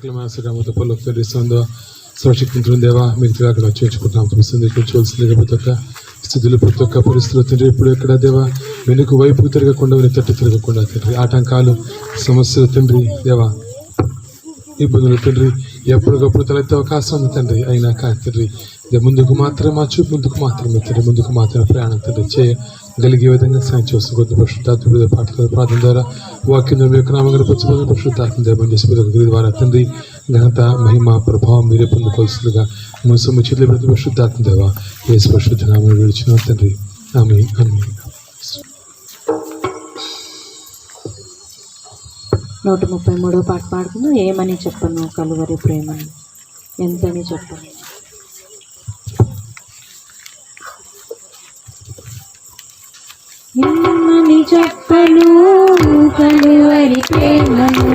సకల మాసకామతో పలుకుతో ఇస్తుందో సర్వశక్తివంతుని దేవా మీకు అక్కడ చేర్చుకుంటున్నాం చూస్తుంది కూర్చోవలసిందిగా ప్రతి ఒక్క స్థితిలో ప్రతి ఒక్క పరిస్థితులు తండ్రి ఇప్పుడు ఎక్కడ దేవా వెనుక వైపు తిరగకుండా తట్టు తిరగకుండా తండ్రి ఆటంకాలు సమస్యలు తండ్రి దేవా ఇబ్బందులు తండ్రి ఎప్పటికప్పుడు తలెత్తే అవకాశం ఉంది తండ్రి అయినా కానీ తండ్రి ముందుకు మాత్రమే మా చూపు ముందుకు మాత్రమే తండ్రి ముందుకు మాత్రమే ప్రయాణం తండ్రి చేయగలిగే విధంగా సాయం చేస్తుంది కొద్ది పరిశుద్ధాత్మ పాటల ప్రార్థన ద్వారా వాక్యం మీ యొక్క నామగారు పచ్చిపోయిన పరిశుద్ధాత్మ దేవం చేసి గురి ద్వారా తండ్రి ఘనత మహిమ ప్రభావం మీరే పొందుకోవాల్సిందిగా మోసము చేతులు ప్రతి పరిశుద్ధాత్మ దేవ ఏ పరిశుద్ధ నామం విడిచిన తండ్రి ఆమేన్ ఆమేన్. 133వ పాట పాడుకుందాం. ఏమని చెప్పను కలువరి ప్రేమని, ఎంతని చెప్పను. ఏమని చెప్పను కలువరి ప్రేమను,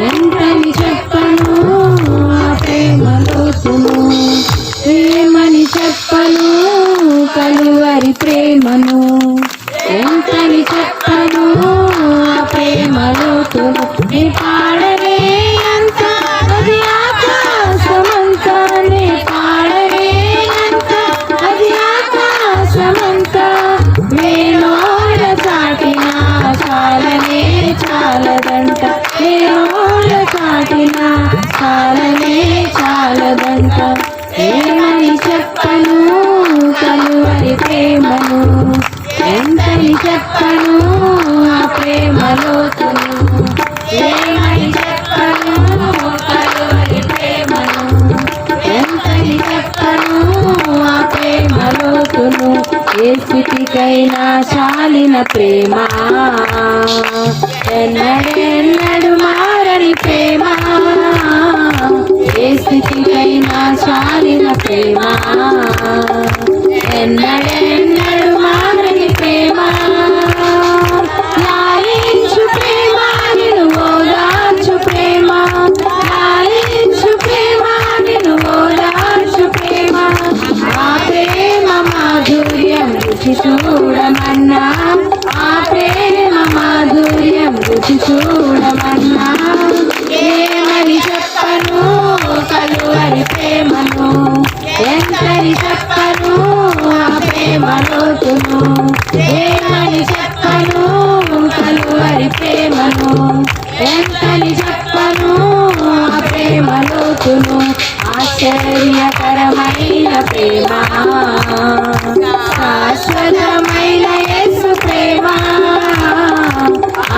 ఎంతని చెప్పను ఆ ప్రేమ లోతును. ఏమని చెప్పను కలువరి ప్రేమను, ఎంతని చెప్పను ఆ ప్రేమ లోతును. నీ పాడనే అంత అది ఆకాశమంతా, నీ పాడనే అంత అది ఆకాశమంతా. వేణోడ చాటిన చాలనే చాలదంట, వేణోడ చాటిన చాలనే చాలదంట. ఏమని చెప్పను కలువరి ప్రేమను, ఎంతని చెప్పను ఆ ప్రేమ లోతును. ఏమని చెప్పను కలువరి ప్రేమను, ఎంతని చెప్పను ఆ ప్రేమ లోతును. ఏ స్థితికైనా చాలిన ప్రేమ, ఎన్నడెన్నడు మారని ప్రేమ. ఏ స్థితికైనా చాలిన ప్రేమ, ఎన్నడెన్నడు మారని ప్రేమ. లాలించు ప్రేమ నిన్ను ఓదార్చు ప్రేమ, లాలించు ప్రేమ నిన్ను ఓదార్చు ప్రేమ. ఆ ప్రేమ మాధుర్యం రుచి చూడమన్నా, ఆ ప్రేమ మాధుర్యం రుచి చూడమన్నా. ఏమని చెప్పను కలువరి ప్రేమను, ఎంతని చెప్పను ఆ ప్రేమ లోతును. ఏమని చెప్పను కలువరి ప్రేమను, ఎంతని చెప్పను ఆ ప్రేమ లోతును. ఆశ్చర్యకరమైన ప్రేమ, శాశ్వతమైన యేసు ప్రేమ.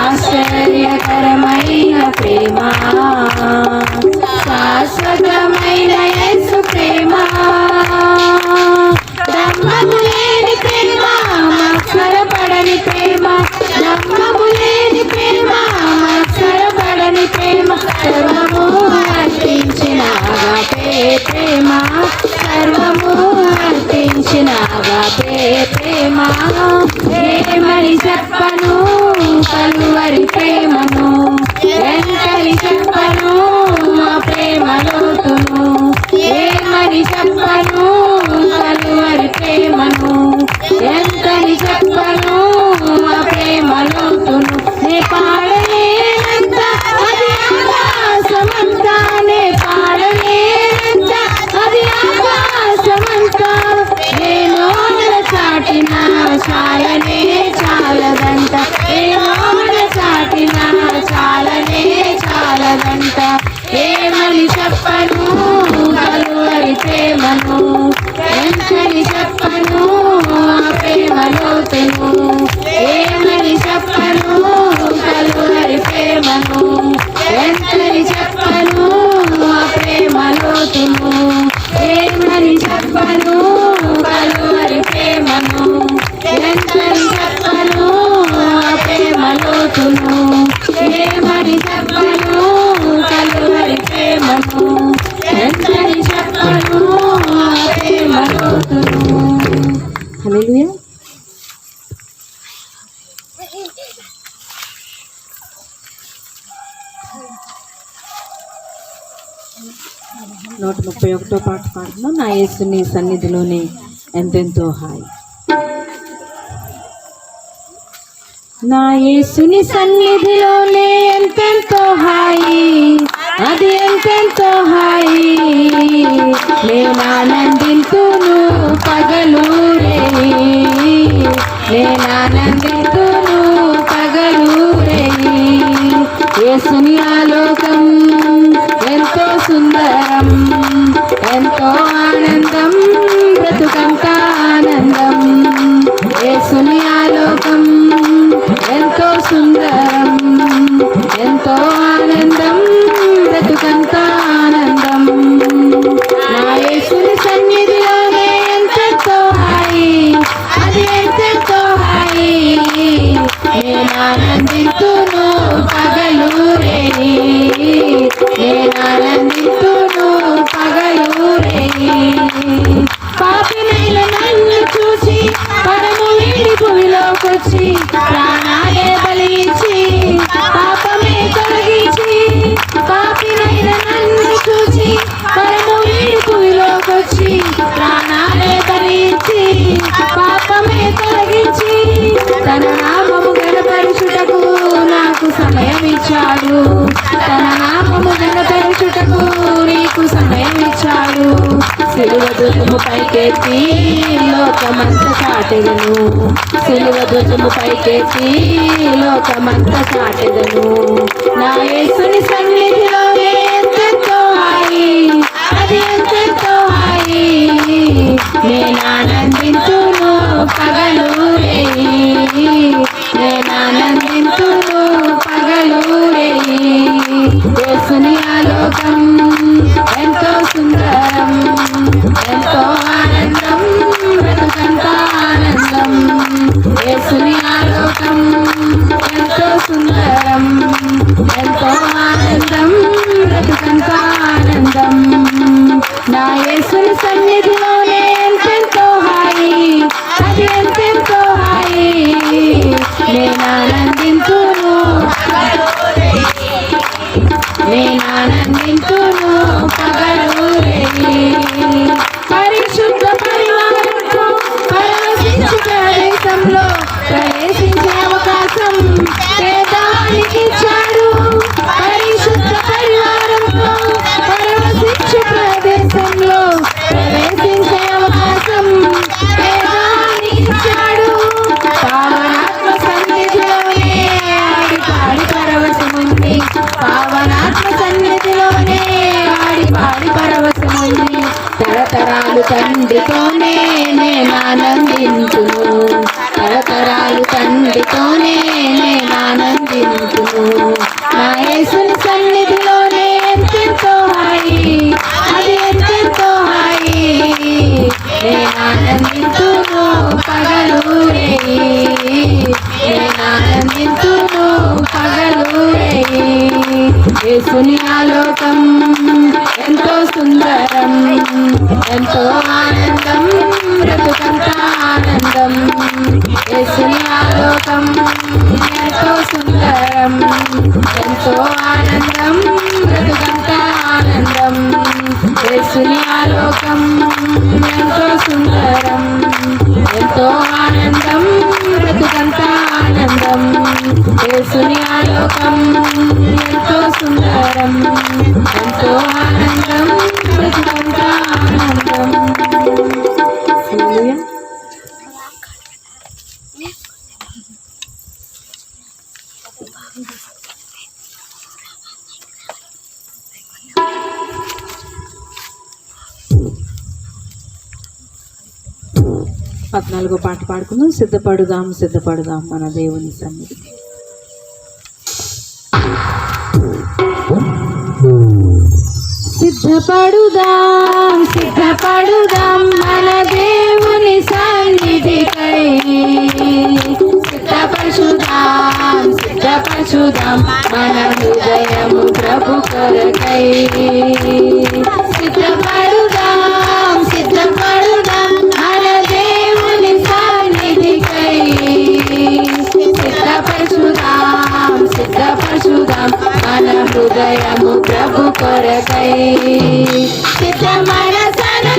ఆశ్చర్యకరమైన ప్రేమ, శాశ్వతమైన యేసు ప్రేమ. నమ్మము లేని ప్రేమ, మత్సరపడని ప్రేమ, నమ్మము లేని ప్రేమ, మత్సరపడని ప్రేమ. సర్వము అర్పించిన ఆగాపే ప్రేమ, సర్వము అర్పించిన ఆగాపే ప్రేమ. ఏమని చెప్పను కలువరి ప్రేమను, ఎంతని చెప్పను ఆ ప్రేమ లోతును. ఏమని చెప్పను కలువరి ప్రేమను, ఎంతని చెప్పను ఆ ప్రేమ లోతును. నే పాడలేనంత అది ఆకాశమంతా, నే పాడలేనంత అది ఆకాశమంతా. వేణోడ చాటిన చాలనే చాలదంట, వేణోడ చాటిన చాలనే చాలదంట. ఏమని చెప్పను కలువరి ప్రేమను, ఎంతని చెప్పను ఆ ప్రేమ లోతును. ఏమని చెప్పను కలువరి ప్రేమను, ఎంతని చెప్పను ఆ ప్రేమ లోతును. ఏమని చెప్పను కలువరి ప్రేమను, ఎంతని చెప్పను ఆ ప్రేమ లోతును. ఏమని చెప్పను కలువరి ప్రేమను, ఎంతని చెప్పను ఆ ప్రేమ లోతును. హల్లెలూయా. నూట 31వ పాట పాడుతున్నాం. నా యేసు నీ సన్నిధిలోనే ఎంతెంతో హాయి. నా యేసుని సన్నిధిలోనే ఎంతెంతో హాయి, అది ఎంతెంతో హాయి నేనానందింతును పగలూరే నేనానందింతును పగలూరే యేసుని ఆలోకం ఎంతో సుందరం ఎంతో ఆనందం బ్రతుకంతా ఆనందం యేసుని ఆలోకం ఎంతో సుందరం ఎంతో ఆనందం బ్రతుకంతా ఆనందం నా యేసుని సన్నిధిలోనే ఎంతెంతో హాయి అది ఎంతెంతో హాయి నేనానందింతును పగలూరే నేనానందింతును పగలూరే పాపినైన నన్ను చూసి పరము వీడి భూమిలోకొచ్చి ప్రాణాలే బలించి పాపమే తొలగించి పాపినైన నన్ను చూసి పరము వీడి భూమిలోకొచ్చి ప్రాణాలే బలించి పాపమే తొలగించి తన నామము గణపరచుటకు నాకు సమయం ఇచ్చాడు తన నామము గణపరచుటకు నీకు సమయం ఇచ్చాడు సిలువ ధ్వజము పైకెత్తి లోకమంత చాటెదను సిలువ ధ్వజము పైకెత్తి లోకమంత చాటెదను నా యేసుని సన్నిధిలోనే ఎంతెంతో హాయి అది ఎంతెంతో హాయి నేనానందింతును పగలూరే నేనానందింతును పగలూరే యేసుని ఆలోకం ఎంతో సుందరం ఎంతో ఆనందం బ్రతుకంతా ఆనందం యేసుని ఆలోకం ఎంతో సుందరం ఎంతో ఆనందం బ్రతుకంతా ఆనందం నా యేసుని సన్నిధిలోనే ఎంతెంతో హాయి అది ఎంతెంతో హాయి నేనానందింతును నేనానందింతును పగలూరే పరిశుద్ధ పరివారంతో పరవశించు ప్రదేశంలో ప్రవేశించే అవకాశం పేదానికి ఇచ్చాడు పరిశుద్ధ పరివారంతో పరవశించు ప్రదేశంలో ప్రవేశించే అవకాశం పేదానికి ఇచ్చాడు పావనాత్మ సన్నిధిలోనే ఆడి పాడి పరవశముంది పావనాత్మ సన్నిధిలోనే ఆడి పాడి పరవశముంది తరతరాలు తండ్రితోనే నేనానందించును తరతరాలు తండ్రితోనే నేనానందించును నా యేసుని సన్నిధిలోనే ఎంతెంతో హాయి అది ఎంతెంతో హాయి నేనానందించును పగలూరే నేనానందించును పగలూరే యేసుని ఆలోకం ఎంతో సుందరం ఎంతో ఆనందం బ్రతుకంతా ఆనందం యేసుని ఆలోకం ఎంతో సుందరం ఎంతో ఆనందం బ్రతుకంతా ఆనందం యేసుని ఆలోకం ఎంతో సుందరం ఎంతో ఆనందం బ్రతుకంతా ఆనందం యేసుని ఆలోకం ఎంతో సుందరం ఎంతో ఆనందం బ్రతుకంతా ఆనందం హల్లెలూయా. పద్నాలుగో పాట పాడుకుందాం. సిద్ధపడుదాం సిద్ధపడుదాం మన దేవుని సన్నిధికి. సిద్ధపడుదాం సిద్ధపడుదాం మన దేవుని సన్నిధికై సిద్ధపరచుదాం సిద్ధపరచుదాం మన హృదయము ప్రభు కొరకై సిద్ధపడుదాం సిద్ధపడుదాం మన దేవుని సన్నిధికై సిద్ధపరచుదాం సిద్ధపరచుదాం మన హృదయము ప్రభు కొరకై సిద్ధ మనసను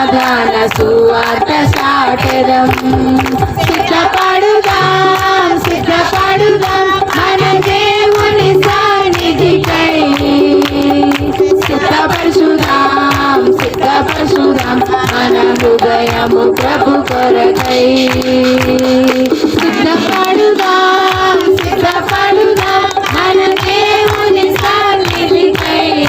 సమాధాన సువార్త చాటెదం. సిద్ధపడుదాం సిద్ధపడుదాం మన దేవుని సన్నిధికై. సిద్ధపరచుదాం సిద్ధపరచుదాం మన హృదయము ప్రభు కొరకై. సిద్ధపడుదాం సిద్ధపడుదాం మన దేవుని సన్నిధికై.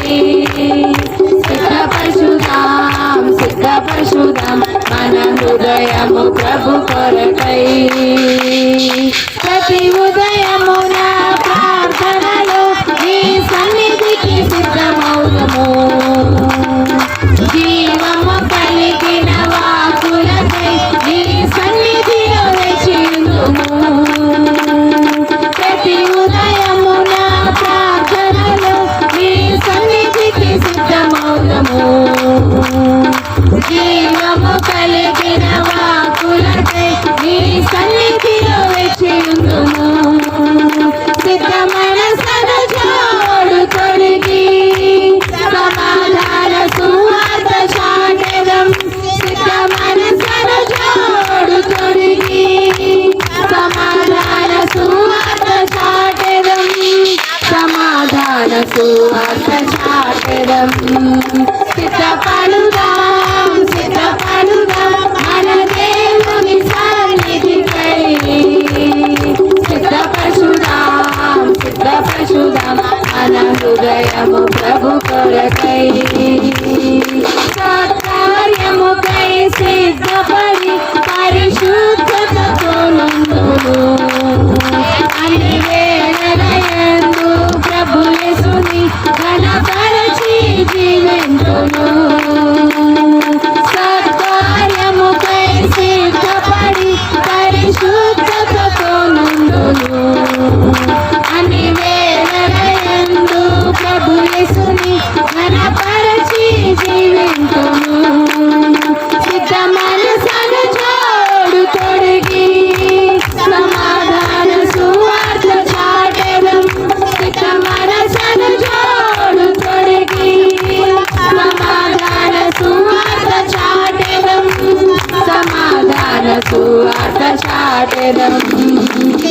సిద్ధపరచుదాం సిద్ధపరచుదాం మన హృదయము ప్రభు కొరకై. ప్రతి ఉదయమున ప్రార్థనలో నీ సన్నిధికి సిద్ధమౌదము. జీవము కలిగిన వాకులకై నీ సన్నిధిలో వేచియుందుము. ప్రతి ఉదయమున ప్రార్థనలో నీ సన్నిధికి సిద్ధమౌదము. జీవము కలిగిన వాకులకై నీ సన్నిధిలో వేచియుందుము. సిద్ధమైన సరజోడు తొడిగి సమాధాన సువార్త చాటెదం. సిద్ధమైన సరజోడు తొడిగి సమాధాన సువార్త చాటెదం. సమాధాన సువార్త చాటెదం. సిద్ధపడుదాం సిద్ధపడుదాం మన దేవుని సన్నిధికై. సిద్ధపరచుదాం సిద్ధపరచుదాం మన హృదయము ప్రభు కొరకై. సత్కార్యముకై సిద్ధపడి పరిశుద్ధతతో నుండుము. అన్ని వేళలయందు ప్రభు యేసుని ఘనపరచి జీవింతును. సత్కార్యముకై సిద్ధపడి పరిశుద్ధతతో నుండును. అన్ని వేళలయందు ప్రభు యేసుని ఘనపరచి జీవింతును. సిద్ధ మనసును జోడు తొడిగి సమాధాన సువార్త చాటెదం. సిద్ధ మనసును జోడు తొడిగి సమాధాన సువార్త చాటెదం. సమాధాన సువార్త చాటెదం.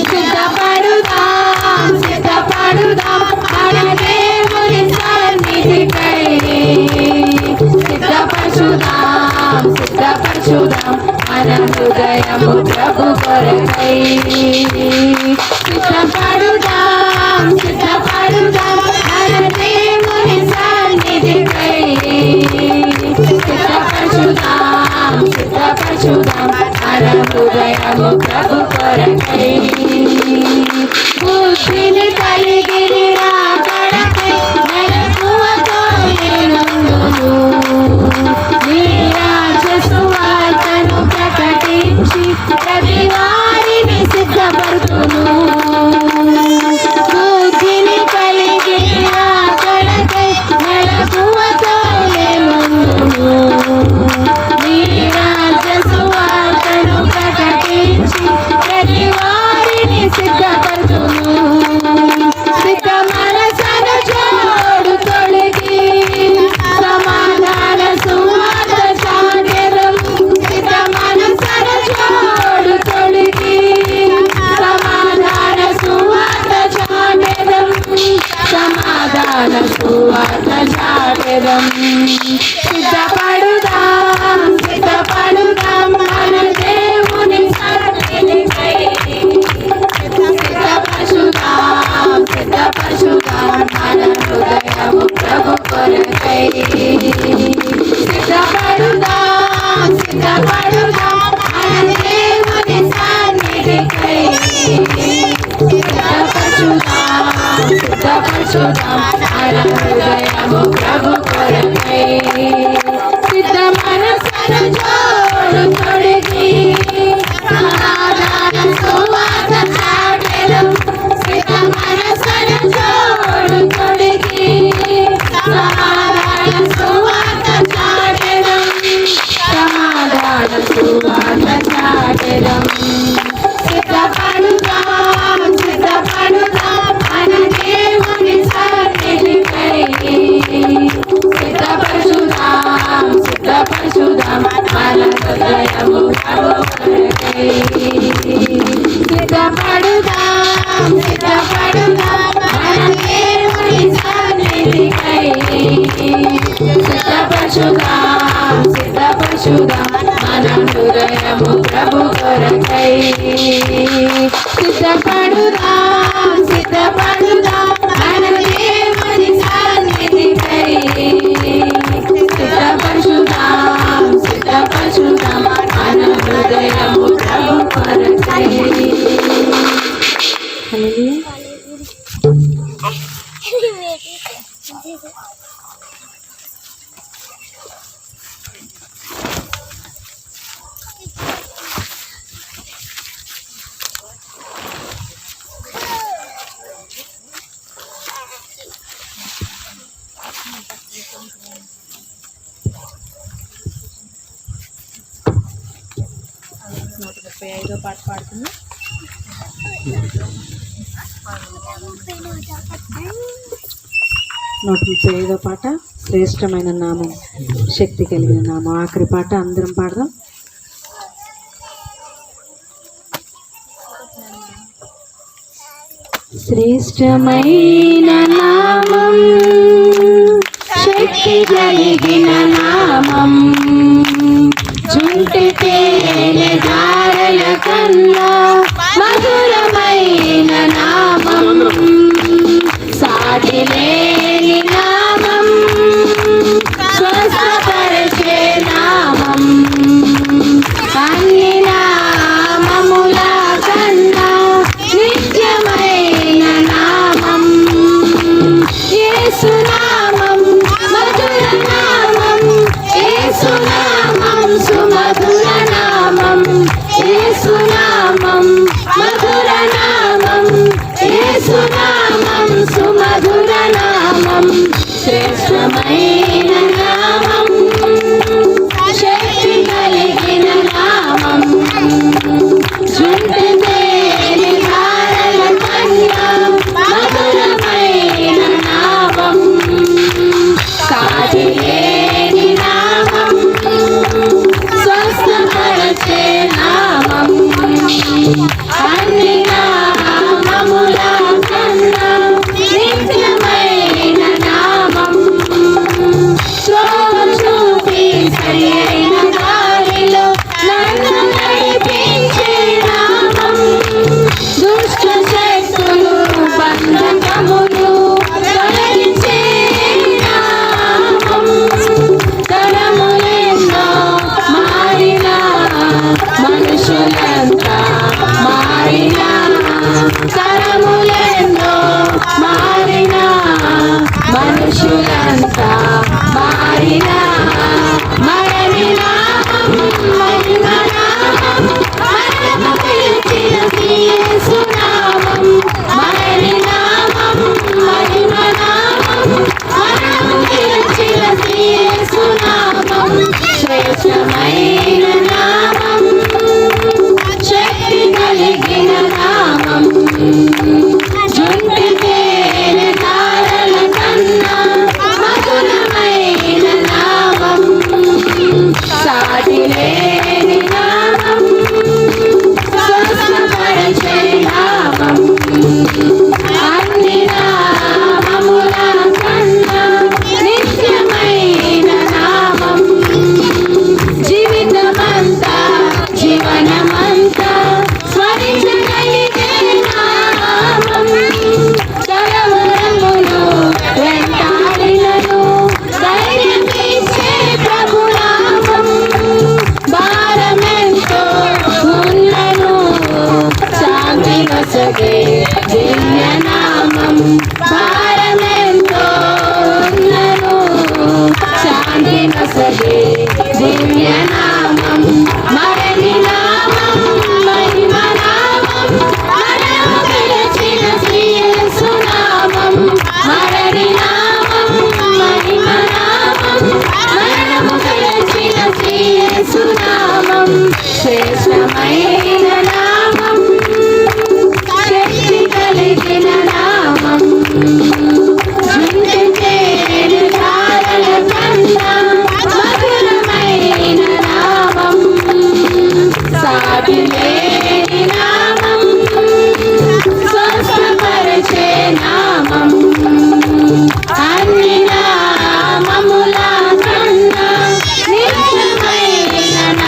సిద్ధపడుదాం సిద్ధపడుదాం మన దేవుని సన్నిధికై. సిద్ధపరచుదాం సిద్ధపరచుదాం మన హృదయము ప్రభు కొరకై. సిద్ధపడుదాం సిద్ధపడుదాం మన దేవుని సన్నిధికై. సిద్ధపరచుదాం సిద్ధపరచుదాం మన హృదయము ప్రభు కొరకై. బుద్ధిని కలిగి రాకడకై మెలకువతో నేనుందును. నీ రాజ్య సువార్తను ప్రకటించి ప్రతి వారిని సిద్ధపడుతును. బుద్ధిని కలిగి రాకడకై మెలకువతో నేనుందును. నీ రాజ్య సువార్తను ప్రకటించి ప్రతి వారిని సిద్ధపడుతును. సిద్ధ మనసును జోడు తొడిగి సమాధాన సువార్త చాటెదం. సిద్ధ మనసును జోడు తొడిగి సమాధాన సువార్త చాటెదం. సమాధాన సువార్త చాటెదం. సిద్ధపడుదాం సిద్ధపడుదాం మన దేవుని సన్నిధికై. సిద్ధపరచుదాం సిద్ధపరచుదాం మన హృదయము ప్రభు కొరకై. సిద్ధపడుదాం సిద్ధపడుదాం మన దేవుని సన్నిధికై. సిద్ధపరచుదాం సిద్ధపరచుదాం మన హృదయము ప్రభు కొరకై. సిద్ధ మనసును జోడు తొడిగి సమాధాన సువార్త చాటెదం. సిద్ధ మనసును జోడు తొడిగి సమాధాన సువార్త చాటెదం. సమాధాన సువార్త చాటెదం. సిద్ధపడుదాం సిద్ధపడుదాం మన దేవుని సన్నిధికై. సిద్ధపరచుదాం సిద్ధపరచుదాం మన హృదయము ప్రభు కొరకై సిద్ధపడుదాం సిద్ధపడుదాం మన దేవుని సన్నిధికై సిద్ధపడుదాం సిద్ధపడుదాం మన హృదయము ప్రభు కొరకై. పాట పాడుతున్నా. 135వ పాట శ్రేష్టమైన నామం, శక్తి కలిగిన నామం. ఆఖరి పాట అందరం పాడదాం. శ్రేష్టమైన నామం, శక్తి కలిగిన నామం, జుంటి తేనె ధారల కన్నా మధురమైన నామం, సాటి లేని నామం, స్వస్థపరిచే నామం, అన్ని నామముల కన్నా నిత్యమైన నామం, యేసు నామం మధుర నామం, యేసు నామం సుమధుర నామం, యేసు నామం మధుర నామం, యేసు నామం సుమధుర నామం, శ్రేష్టమైన నామం, శక్తి కలిగిన నామం, జుంటి తేనె ధారల కన్నా మధురమైన నామం, సాటి లేని నామం, స్వస్థపరిచే నామం, అన్ని నామముల కన్నా నిత్యమైన నామం, త్రోవ చూపి సరియైన దారిలో నన్ను నడిపించే నామం, దుష్ట శక్తులు బంధకములు తొలగించే నామం, తరములెన్నో మారినా మనుషులంతా మారినా, తరములెన్నో మారినా మనుషులంతా మారినా, మరణి నామం మహిమ నామం, మరణము పిలిచిన యేసు నామం, మరణి నామం మహిమ నామం, మరణము పిలిచిన యేసు నామం, శ్రేష్టమైన నామం, శక్తి కలిగిన నామం, జుంటి తేనె ధారల కన్నా మధురమైన నామం, సాటి లేని నామం, స్వస్థపరిచే నామం, అన్ని నామముల కన్నా నిత్యమైన నామం, జీవితమంతా జీవనమంతా స్మరించగలిగే నామం, కలవరములు వెంటాడినను ధైర్యమిచ్చే ప్రభునామం, భారమెంతో ఉన్నను శాంతి నొసగే దివ్యనామం, భారమెంతో ఉన్నను శాంతి నొసగే దివ్యనామం, మరణి నామం మహిమ నామం, మరణము పిలిచిన యేసు నామం, మరణి నామం మహిమ నామం, మరణము పిలిచిన యేసు నామం, శ్రేష్టమైన నామం, శక్తి కలిగిన నామం, జుంటి తేనె ధారల కన్నా మధురమైన నామం, సాటి లేని నామం, స్వస్థపరిచే నామం, అన్ని నామముల కన్నా నిత్యమైన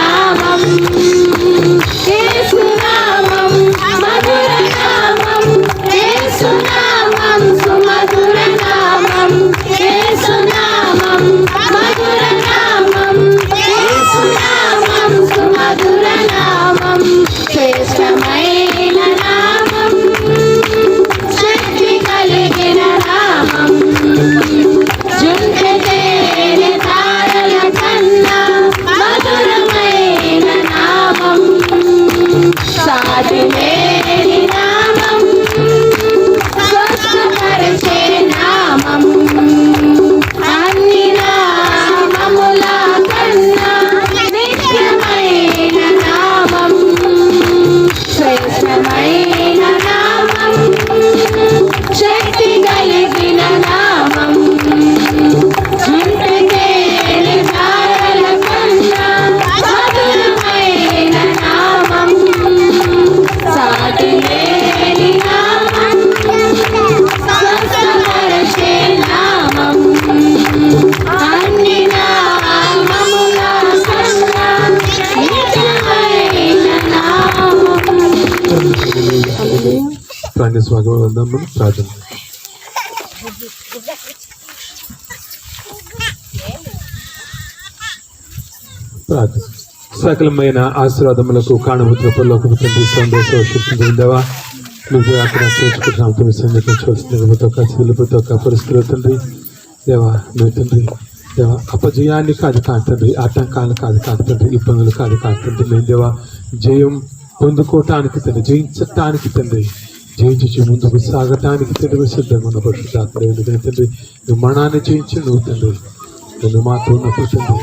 సాంఘిక స్వాగతం వెళ్దాం. మనం ప్రార్థన. ప్రార్థన. సకలమైన ఆశీర్వాదములకు కాణముద్ర పరలోకపు తండ్రి సందేశిందేవా మీకు అక్కడ చేర్చుకుంటున్నాం. తొమ్మిది సందేహించవలసిన ప్రతి ఒక్క పరిస్థితుల్లో తండ్రి దేవా నువ్వు తండ్రి దేవా అపజయాన్ని కాదు తండ్రి, ఆటంకాలు కాదు తండ్రి, ఇబ్బందులు కాదు తండ్రి, మేము దేవా జయం పొందుకోవటానికి తండ్రి, జయించటానికి తండ్రి, జయించి ముందుకు సాగటానికి తండ్రి సిద్ధంగా ఉన్న పరిశుద్ధాత్మ. ఎందుకంటే తండ్రి నువ్వు మరణాన్ని జయించి నువ్వు తండ్రి నువ్వు మాతో ఉన్నప్పుడు తండ్రి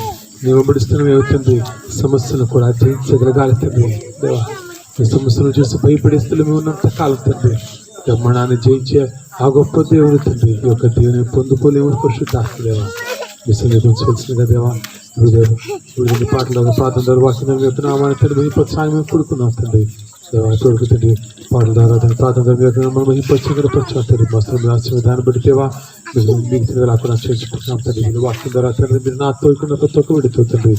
నువ్వు వెంబడిస్తున్నావు తండ్రి, సమస్యను కూడా జయించగలగాలి తండ్రి దేవా. ఈ సమస్యను చూసి భయపడే స్థలం ఉన్నంత కాలం తండ్రి మరణాన్ని జయించే ఆ గొప్ప దేవుడు తండ్రి, ఈ యొక్క దేవుని పొందుకోలేము పరిశుద్ధాత్మ దేవా. విసర్జించవలసిందిగా దేవా ఇప్పుడు పాటలు ప్రార్థన ద్వారా వాక్యం చెప్తున్నామని తండ్రి మీ ప్రోత్సాహం మేము కొడుకున్నాం తండ్రి దేవా. తోడుకు తండ్రి పాటల ద్వారా ప్రార్థన ద్వారా మనం ఈ పచ్చి తండ్రి మస్తు ఆశ్రమ దాన్ని బట్టి దేవా మీకు తిరగలేకుండా చేర్చుకుంటున్నాం తండ్రి. మీరు వాక్యం ద్వారా తండ్రి మీరు నా తోడుకున్న ప్రతి ఒక్క విడితో తండ్రి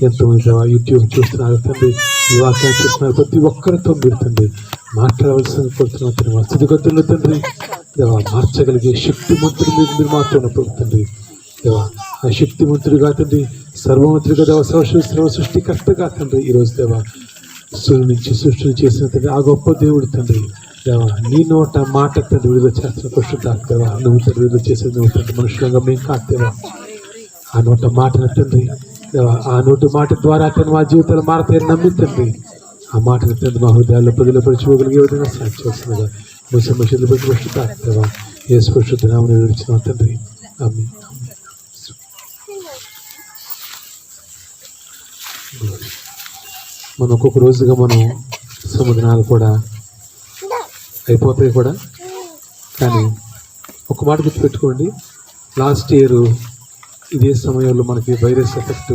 ఎంతోమంది దేవా యూట్యూబ్ చూస్తున్నారు తండ్రి, ఈ వాక్యాన్ని చూస్తున్నారు ప్రతి ఒక్కరితో మీరు తండ్రి మాట్లాడవలసిన కోరుతున్నాం తండ్రి. మా స్థితిగతుల్లో తండ్రి దేవా మార్చగలిగే శక్తిమంతుడు మీరు మాతో ఉన్నప్పుడు తండ్రి దేవా. ఆ శక్తిమంతుడిగా తండ్రి సర్వమంతుడిగా దేవా సర్వ సృష్టికర్తగా తండ్రి ఈరోజు దేవా సృష్టిని చేసిన తండ్రి ఆ గొప్ప దేవుడు తండ్రి దేవా. నీ నోట మాట తండ్రి విడుదల చేస్తున్న పరిశుద్ధాత్మ దేవా. నువ్వు తండ్రి విడుదల చేసేది నువ్వు తండ్రి, మనుషులంగా మేము కాదేవా. ఆ నోట మాటను తండ్రి దేవా, ఆ నోటి మాట ద్వారా తండ్రి మా జీవితాలు మారతాయని నమ్మి తండ్రి ఆ మాటను తండ్రి మా హృదయాల్లో బదిలపరచుకోగలిగే విధంగా సాయం చేస్తుండగా ముసలు బట్టి పరిశుద్ధాత్మ దేవా ఏ పరిశుద్ధ నామమున విడిచిన తండ్రి ఆమేన్. మనం ఒక్కొక్క రోజుగా మనం సముద్రాలు కూడా అయిపోతాయి కూడా, కానీ ఒక మాట గుర్తుపెట్టుకోండి, లాస్ట్ ఇయర్ ఇదే సమయంలో మనకి వైరస్ ఎఫెక్ట్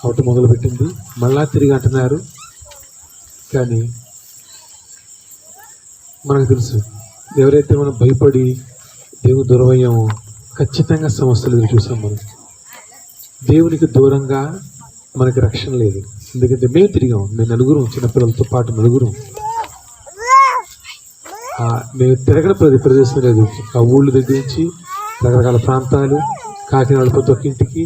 అవటం మొదలుపెట్టింది. మళ్ళా తిరిగి అంటున్నారు, కానీ మనకు తెలుసు ఎవరైతే మనం భయపడి దేవుని దూరమయ్యామో ఖచ్చితంగా సమస్యలు ఎదురు చూసాం. మనం దేవునికి దూరంగా మనకి రక్షణ లేదు. ఎందుకంటే మేము తిరిగాం, మేము నలుగురం చిన్నపిల్లలతో పాటు నలుగురం మేము తిరగని ప్రదేశం లేదు. ఆ ఊళ్ళ దగ్గర నుంచి రకరకాల ప్రాంతాలు కాకినాడ ప్రతి ఒక్క ఇంటికి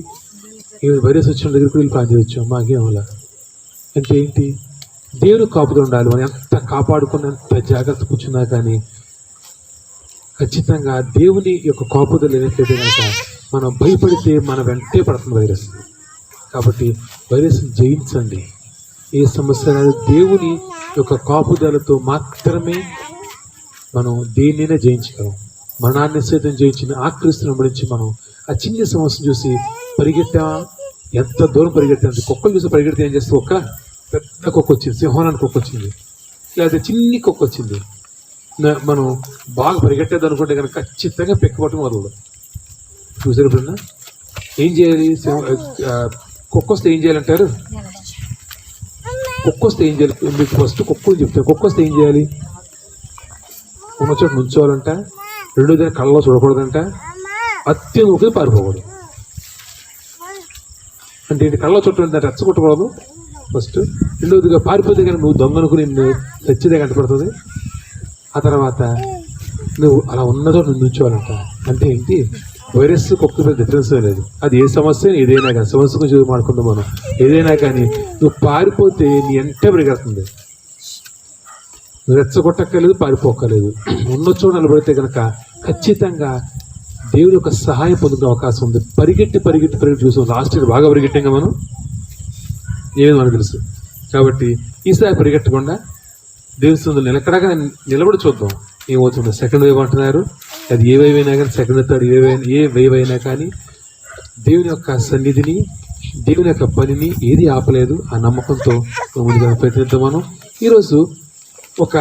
వైరస్ వచ్చిన దగ్గరికి వెళ్ళి ప్లాన్ చేయొచ్చు. మాకేం అలా అంటే ఏంటి, దేవుడు కాపుదల ఉండాలి. మనం ఎంత కాపాడుకుని ఎంత జాగ్రత్త కూర్చున్నా కానీ ఖచ్చితంగా దేవుని యొక్క కాపుదల లేనట్లయితే కనుక మనం భయపడితే మన వెంటే పడుతుంది వైరస్. కాబట్టి వైరస్ని జయించండి. ఏ సమస్య కాదు, దేవుని యొక్క కాపుదలతో మాత్రమే మనం దేన్నైనా జయించగలం. మరణాన్ని సైతం జయించిన ఆ క్రీస్తుని గురించి మనం ఆ చిన్న సమస్యను చూసి పరిగెట్టామా, ఎంత దూరం పరిగెట్టామంటే కుక్కలు చూసి పరిగెడితే ఏం చేస్తే ఒక్క పెద్ద కుక్క వచ్చింది, సింహానికి కుక్క వచ్చింది, లేకపోతే చిన్ని కుక్క వచ్చింది, మనం బాగా పరిగెట్టేది అనుకుంటే కనుక ఖచ్చితంగా పెక్కబట్టం వదలదు. చూసారు ఎప్పుడన్నా? ఏం చేయాలి? కుక్క వస్తే ఏం చేయాలంటారు? కుక్క వస్తే ఏం చేయాలి? మీకు ఫస్ట్ కుక్కని చెప్తాను. కుక్క వస్తే ఏం చేయాలి? ఉన్న చోట నుంచోవాలంట, రెండోదాన్ని కళ్ళలో చూడకూడదంట, అత్యంత పారిపోకూడదు. అంటే ఏంటి? కళ్ళలో చుట్టూ రెచ్చగొట్టకూడదు ఫస్ట్. రెండోదిగా పారిపోతే కానీ నువ్వు దొంగనుకుని నువ్వు తెచ్చిదే కంటపడుతుంది. ఆ తర్వాత నువ్వు అలా ఉన్న చోట నుంచోవాలంట. అంటే ఏంటి? వైరస్ కుక్క మీద డిఫరెన్స్ లేదు. అది ఏ సమస్య ఏదైనా కానీ, సమస్య గురించి మాట్లాడుకుందాం మనం, ఏదైనా కానీ నువ్వు పారిపోతే నీ ఎంటే పరిగెడుతుంది. నువ్వు రెచ్చగొట్టక్కర్లేదు, పారిపోక్కర్లేదు. ఉన్న చోట నిలబడితే కనుక ఖచ్చితంగా దేవుని యొక్క సహాయం పొందుకునే అవకాశం ఉంది. పరిగెట్టి చూసాం. లాస్ట్ ఇయర్ బాగా పరిగెట్టాం మనం, ఏమేమి మనకు తెలుసు. కాబట్టి ఈసారి పరిగెట్టకుండా దేవుని సందులో నిలకడగా నిలబడి చూద్దాం ఏమవుతుందో. సెకండ్ వేవ్ అంటున్నారు, అది ఏ వేవ్ అయినా కానీ, సెకండ్ థర్డ్ ఏ వేవ్ అయినా కానీ దేవుని యొక్క సన్నిధిని, దేవుని యొక్క పనిని ఏది ఆపలేదు. ఆ నమ్మకంతో ముందుగా ప్రయత్నిద్దాం. మనం ఈరోజు ఒక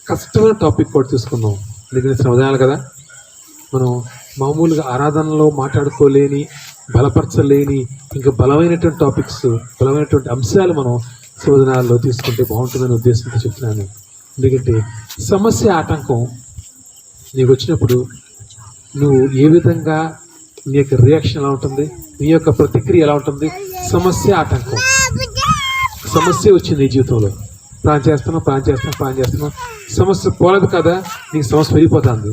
కష్టమైన టాపిక్ కూడా తీసుకున్నాం. ఎందుకంటే శ్రమదానాలు కదా, మనం మామూలుగా ఆరాధనలో మాట్లాడుకోలేని, బలపరచలేని ఇంకా బలమైనటువంటి టాపిక్స్, బలమైనటువంటి అంశాలు మనం శోధనాల్లో తీసుకుంటే బాగుంటుందనే ఉద్దేశంతో చెప్తున్నాను. ఎందుకంటే సమస్య ఆటంకం నీకు వచ్చినప్పుడు నువ్వు ఏ విధంగా నీ యొక్క రియాక్షన్ ఎలా ఉంటుంది, నీ యొక్క ప్రతిక్రియ ఎలా ఉంటుంది. సమస్య ఆటంకం, సమస్య వచ్చింది నీ జీవితంలో, ప్లాన్ చేస్తున్నాం, సమస్య పోలేదు కదా, నీకు సమస్య పెరిగిపోతుంది.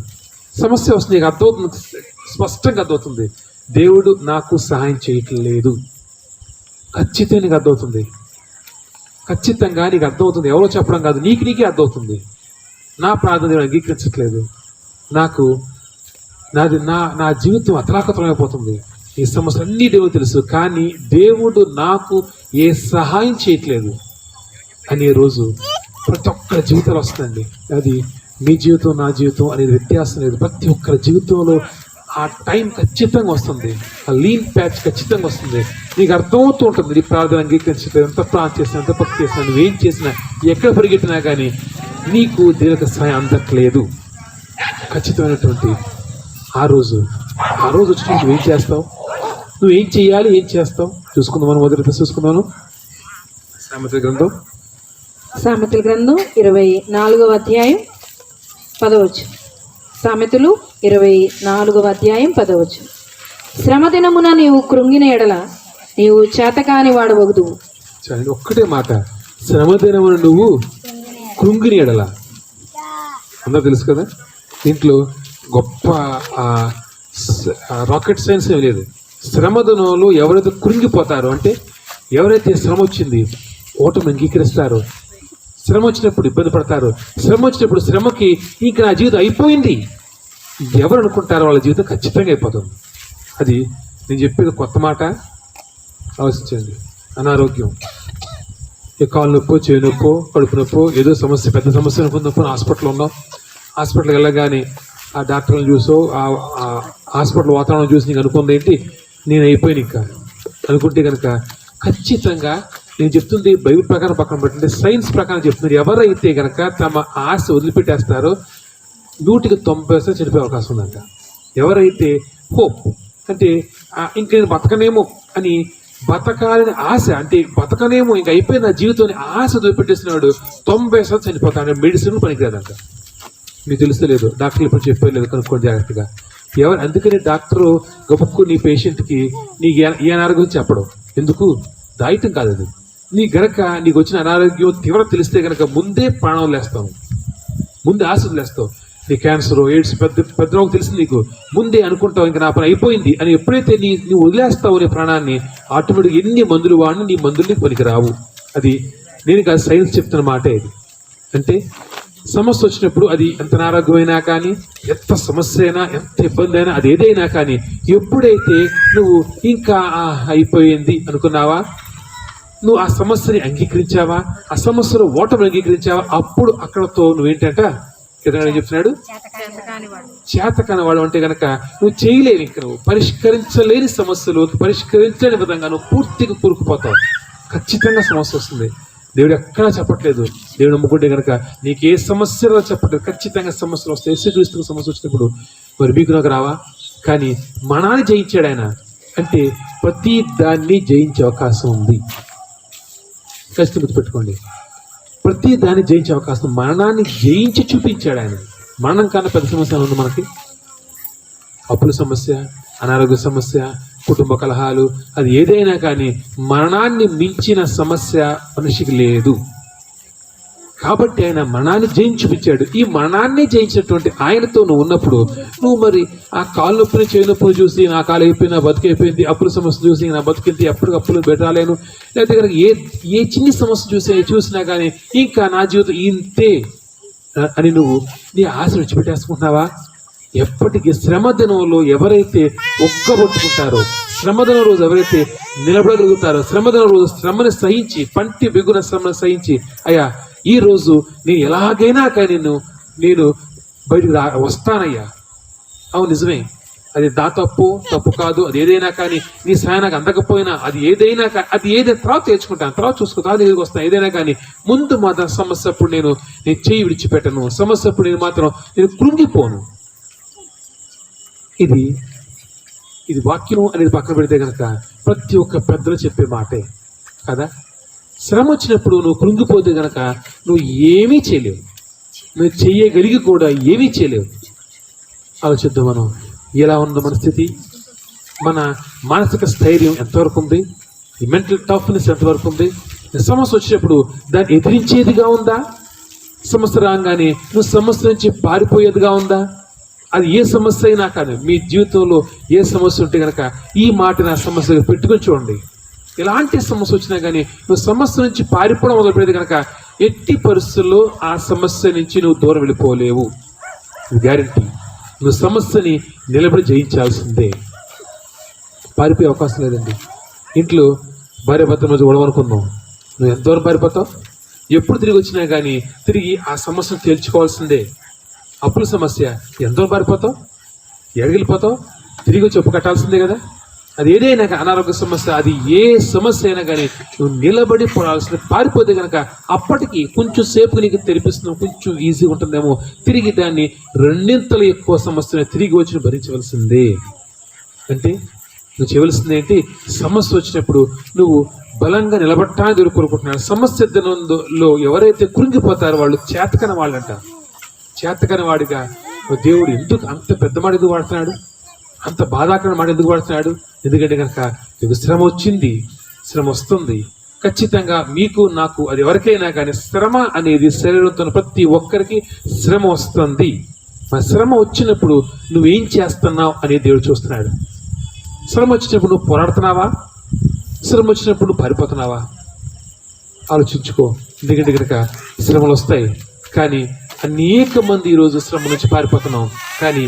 సమస్య వస్తుంది, నీకు అర్థమవుతుంది, స్పష్టంగా అర్థమవుతుంది, దేవుడు నాకు సహాయం చేయట్లేదు. ఖచ్చితంగా నీకు అర్థమవుతుంది, ఖచ్చితంగా నీకు అర్థమవుతుంది. ఎవరో చెప్పడం కాదు, నీకే అర్థమవుతుంది. నా ప్రార్థన దేవుడు అంగీకరించట్లేదు, నాకు నా జీవితం అతలాకుతలమైపోతుంది, ఈ సమస్యలు అన్నీ దేవుడు తెలుసు, కానీ దేవుడు నాకు ఏ సహాయం చేయట్లేదు అనే రోజు ప్రతి ఒక్కరి జీవితాలు వస్తుందండి. అది మీ జీవితం నా జీవితం అనేది వ్యత్యాసం లేదు. ప్రతి ఒక్కరి జీవితంలో ఆ టైం ఖచ్చితంగా వస్తుంది, ఆ లీన్ ప్యాచ్ ఖచ్చితంగా వస్తుంది. నీకు అర్థమవుతూ ఉంటుంది, నీ ప్రార్థన అంగీకరించట్లేదు, ఎంత ప్రార్థన చేసినా, ఎంత భక్తి చేసినా, నువ్వేం చేసినా, ఎక్కడ పరిగెట్టినా కానీ నీకు దేవునికి సహాయం అందట్లేదు. ఖచ్చితమైనటువంటి ఆ రోజు వచ్చి నువ్వేం చేస్తావు, నువ్వేం చేయాలి, ఏం చేస్తావు చూసుకుందాం. మనం మొదటి చూసుకుందాను సామెతల గ్రంథం 24వ అధ్యాయం 10వ. సామెతలు 24వ అధ్యాయం 10వ. శ్రమ దినమున నీవు కృంగిన ఎడల నీవు చేతకాని వాడవగుదువు. ఒక్కటే మాట, శ్రమ దినమున నువ్వు కృంగిన ఎడల. అందరూ తెలుసు కదా, దీంట్లో గొప్ప రాకెట్ సైన్స్ ఏం లేదు. శ్రమ దినంలో ఎవరైతే కృంగిపోతారో, అంటే ఎవరైతే శ్రమ వచ్చింది ఓటమి అంగీకరిస్తారో, శ్రమ వచ్చినప్పుడు ఇబ్బంది పడతారు, శ్రమ వచ్చినప్పుడు శ్రమకి ఇంకా నా జీవితం అయిపోయింది ఎవరు అనుకుంటారో వాళ్ళ జీవితం ఖచ్చితంగా అయిపోతుంది. అది నేను చెప్పేది కొత్త మాట, ఆలోచించండి. అనారోగ్యం, కాలు నొప్పో, చేయి నొప్పో, కడుపు నొప్పో, ఏదో సమస్య, పెద్ద సమస్య అనుకున్నప్పుడు హాస్పిటల్లో ఉన్నాం. హాస్పిటల్కి వెళ్ళగానే ఆ డాక్టర్ని చూసో, ఆ హాస్పిటల్ వాతావరణం చూసి నీకు అనుకుంది ఏంటి, నేను అయిపోయాను ఇంకా అనుకుంటే కనుక ఖచ్చితంగా నేను చెప్తుంది బైబిల్ ప్రకారం పక్కన పెట్టండి, సైన్స్ ప్రకారం చెప్తున్నారు. ఎవరైతే కనుక తమ ఆశ వదిలిపెట్టేస్తారో 100% చనిపోయే అవకాశం ఉందంట. ఎవరైతే హోప్ అంటే ఇంక నేను బతకనేమో అని, బతకాలని ఆశ అంటే బతకనేమో ఇంక అయిపోయిన నా జీవితాన్ని ఆశ వదిలిపెట్టేసినాడు 90% చనిపోతాడు. మెడిసిన్ పనికిరాదంట. మీకు తెలుస్తలేదు, డాక్టర్లు ఇప్పుడు చెప్పలేదు, కనుక్కోండి జాగ్రత్తగా. అందుకని డాక్టరు గొప్పకు నీ పేషెంట్కి నీకు ఏ అనారోగ్యం చెప్పడం ఎందుకు, దాయితం కాదు అది. నీకు వచ్చిన అనారోగ్యం తీవ్రత తెలిస్తే కనుక ముందే ప్రాణం లేస్తావు, ముందే ఆశ వదిలేస్తావు. నీ క్యాన్సర్, ఎయిడ్స్ పెద్ద రోగం తెలిసింది నీకు, ముందే అనుకుంటావు ఇంకా నా పని అయిపోయింది అని. ఎప్పుడైతే నువ్వు వదిలేస్తావు నీ ప్రాణాన్ని, ఆటోమేటిక్ ఎన్ని మందులు వాడిని నీ మందులు పనికి రావు. అది నేను కాదు, సైన్స్ చెప్తున్న మాటే ఇది. అంటే సమస్య వచ్చినప్పుడు అది ఎంత అనారోగ్యమైనా కానీ, ఎంత సమస్య అయినా, ఎంత ఇబ్బంది అయినా, అది ఏదైనా కానీ, ఎప్పుడైతే నువ్వు ఇంకా అయిపోయింది అనుకున్నావా, నువ్వు ఆ సమస్యని అంగీకరించావా, ఆ సమస్యలో ఓటమి అంగీకరించావా, అప్పుడు అక్కడతో నువ్వేంటంట ఏం చెప్తున్నాడు, చేతకాని వాడు. అంటే కనుక నువ్వు చేయలేవు, ఇంకా నువ్వు పరిష్కరించలేని సమస్యలు, పరిష్కరించలేని విధంగా నువ్వు పూర్తిగా కూరుకుపోతావు. ఖచ్చితంగా సమస్య వస్తుంది. దేవుడు ఎక్కడా చెప్పట్లేదు, దేవుడు నమ్ముకుంటే కనుక నీకు ఏ సమస్యలో చెప్పట్లేదు, ఖచ్చితంగా సమస్యలు వస్తాయి. యేసుక్రీస్తుకు సమస్య వచ్చినప్పుడు మరి మీకు నాకు రావా, కానీ మనాన్ని జయించాడు ఆయన. అంటే ప్రతి దాన్ని జయించే అవకాశం ఉంది. ఖచ్చితంగా గుర్తుపెట్టుకోండి, ప్రతి దాన్ని జయించే అవకాశం, మరణాన్ని జయించి చూపించాడు ఆయన. మరణం కన్నా పెద్ద సమస్య ఉంది మనకి. అప్పుల సమస్య, అనారోగ్య సమస్య, కుటుంబ కలహాలు, అది ఏదైనా కానీ మరణాన్ని మించిన సమస్య మనిషికి లేదు. కాబట్టి ఆయన మరణాన్ని జయించి చూపించాడు. ఈ మరణాన్ని జయించినటువంటి ఆయనతో నువ్వు ఉన్నప్పుడు, నువ్వు మరి ఆ కాలు నొప్పిని, చేయి నొప్పిని చూసి నా కాలు అయిపోయింది, నా బతికైపోయింది, అప్పుల సమస్య చూసి నా బతికింది, అప్పుడు పెట్టాలేను, లేకపోతే కనుక ఏ చిన్ని సమస్య చూసినా కానీ ఇంకా నా జీవితం ఇంతే అని నువ్వు నీ ఆశ విడిచిపెట్టేసుకుంటున్నావా? ఎప్పటికీ శ్రమదినంలో ఎవరైతే ఒక్కబొట్టుకుంటారో, శ్రమదినం రోజు ఎవరైతే నిలబడగలుగుతారో, శ్రమదినం రోజు శ్రమని సహించి, పంటి బిగున శ్రమను సహించి, అయ్యా ఈ రోజు నేను ఎలాగైనా కానీ నేను బయటికి వస్తానయ్యా, అవును నిజమే, అది తప్పు కాదు, అది ఏదైనా కానీ నీ సాయం నాకు అందకపోయినా, అది ఏదైనా తర్వాత తెచ్చుకుంటాను, తర్వాత చూసుకుంటాను, దగ్గరికి వస్తాను, ఏదైనా కానీ ముందు మాత్రం సమస్య అప్పుడు నేను చెయ్యి విడిచిపెట్టను, సమస్య అప్పుడు నేను కృంగిపోను. ఇది వాక్యం అనేది పక్కన పెడితే కనుక ప్రతి ఒక్క పెద్దలు చెప్పే మాటే కదా. శ్రమ వచ్చినప్పుడు నువ్వు కృంగిపోతే కనుక నువ్వు ఏమీ చేయలేవు, నువ్వు చేయగలిగి కూడా ఏమీ చేయలేవు. ఆలోచిద్దాం, మనం ఎలా ఉందో మన స్థితి, మన మానసిక స్థైర్యం ఎంతవరకు ఉంది, ఈ మెంటల్ టఫ్నెస్ ఎంతవరకు ఉంది. సమస్య వచ్చినప్పుడు దాన్ని ఎదిరించేదిగా ఉందా, సమస్య రాగానే నువ్వు సమస్య నుంచి పారిపోయేదిగా ఉందా? అది ఏ సమస్య అయినా కానీ మీ జీవితంలో ఏ సమస్య ఉంటే కనుక ఈ మాట నా సమస్య పెట్టుకొని చూడండి. ఎలాంటి సమస్య వచ్చినా కానీ నువ్వు సమస్య నుంచి పారిపోవడం మొదలుపెడితే కనుక ఎట్టి పరిస్థితుల్లో ఆ సమస్య నుంచి నువ్వు దూరం వెళ్ళిపోలేవు. గ్యారెంటీ. నువ్వు సమస్యని నిలబడి జయించాల్సిందే. పారిపోయే అవకాశం లేదండి. ఇంట్లో భార్య భర్త మధ్య గొడవనుకుందాం, నువ్వు ఎంతవరకు పారిపోతావు? ఎప్పుడు తిరిగి వచ్చినా కానీ తిరిగి ఆ సమస్యను తేల్చుకోవాల్సిందే. అప్పుల సమస్య ఎంతవరకు పారిపోతావు? ఎడగిలిపోతావు? తిరిగి వచ్చి అప్పు కట్టాల్సిందే కదా. అది ఏదైనా అనారోగ్య సమస్య, అది ఏ సమస్య అయినా కానీ నువ్వు నిలబడి పోరాల్సిందే. పారిపోతే కనుక అప్పటికి కొంచెం సేపు నీకు తెరిపిస్తున్నావు, కొంచెం ఈజీగా ఉంటుందేమో, తిరిగి దాన్ని రెండింతలు ఎక్కువ సమస్యను తిరిగి వచ్చి భరించవలసిందే. అంటే నువ్వు చేయవలసింది ఏంటి? సమస్య వచ్చినప్పుడు నువ్వు బలంగా నిలబట్టాలని కోరుకుంటున్నాడు. సమస్యలో ఎవరైతే కృంగిపోతారో వాళ్ళు చేతకని వాళ్ళంట. చేతకని వాడిగా దేవుడు ఎందుకు అంత పెద్ద మాట ఎందుకు వాడుతున్నాడు? అంత బాధాకరమైన మాట ఎందుకు వాడుతున్నాడు? ఎందుకంటే కనుక నీకు శ్రమ వచ్చింది, శ్రమ వస్తుంది. ఖచ్చితంగా మీకు నాకు అది ఎవరికైనా కానీ శ్రమ అనేది శరీరంతో ప్రతి ఒక్కరికి శ్రమ వస్తుంది. ఆ శ్రమ వచ్చినప్పుడు నువ్వేం చేస్తున్నావు అనేది దేవుడు చూస్తున్నాడు. శ్రమ వచ్చినప్పుడు నువ్వు పోరాడుతున్నావా? శ్రమ వచ్చినప్పుడు నువ్వు పారిపోతున్నావా? ఆలోచించుకో. ఎందుకంటే కనుక శ్రమలు వస్తాయి, కానీ అనేక మంది ఈరోజు శ్రమ నుంచి పారిపోతున్నాం. కానీ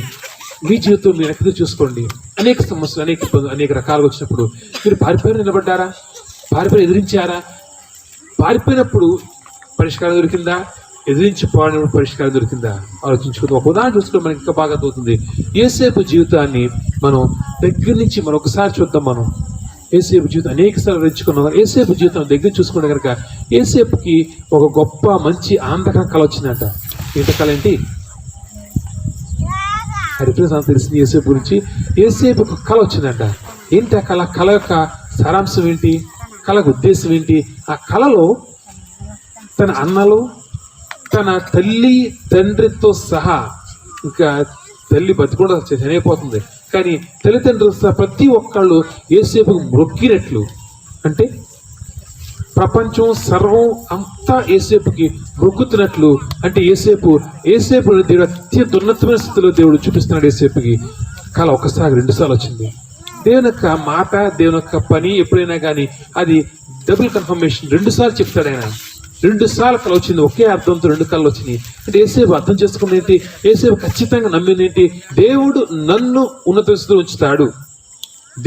మీ జీవితం మీరు ఎక్కడ చూసుకోండి, అనేక సమస్యలు అనేక రకాలుగా వచ్చినప్పుడు మీరు పారిపోయిన నిలబడ్డారా? పారిపోయిన ఎదిరించారా? పారిపోయినప్పుడు పరిష్కారం దొరికిందా? ఎదిరించిపోయినప్పుడు పరిష్కారం దొరికిందా? ఆలోచించుకుందాం. ఒక ఉదాహరణ చూసుకుంటే మనకి ఇంకా బాగా అవుతుంది. యేసేపు జీవితాన్ని మనం దగ్గర నుంచి మరొకసారి చూద్దాం. మనం యేసేపు జీవితం అనేక సార్లు ఎంచుకున్నాం. యేసేపు జీవితం దగ్గర చూసుకుంటే కనుక యేసేపుకి ఒక గొప్ప మంచి ఆంధ్రకర కళ వచ్చిందంట. ఏంటి కళ? ఏంటి? రిఫరెన్స్ తెలిసింది యేసేపు గురించి. యేసేపు ఒక కళ వచ్చిందంట. ఏంటి ఆ కళ? కళ యొక్క సారాంశం ఏంటి? కళకు ఉద్దేశం ఏంటి? ఆ కళలో తన అన్నలు, తన తల్లి తండ్రితో సహా, ఇంకా తల్లి బతికుండా చనిపోతుంది, కానీ తల్లిదండ్రులు సహా ప్రతి ఒక్కళ్ళు యేసేపుకు మొక్కినట్లు, అంటే ప్రపంచం సర్వం అంతా యేసేపుకి మొక్కుతున్నట్లు, అంటే యేసేపు దేవుడు అత్యంత ఉన్నతమైన స్థితిలో దేవుడు చూపిస్తున్నాడు. యేసేపుకి కళ ఒకసారి 2 సార్లు వచ్చింది. దేవుని యొక్క మాట, దేవుని యొక్క పని ఎప్పుడైనా కానీ అది డబుల్ కన్ఫర్మేషన్. 2 సార్లు చెప్తాడు ఆయన. 2 సార్లు కళ వచ్చింది, ఒకే అర్థంతో 2 కళలు వచ్చినాయి. అంటే యేసేపు అర్థం చేసుకున్నది ఏంటి? యేసేపు ఖచ్చితంగా నమ్మింది ఏంటి? దేవుడు నన్ను ఉన్నత స్థితిలో ఉంచుతాడు.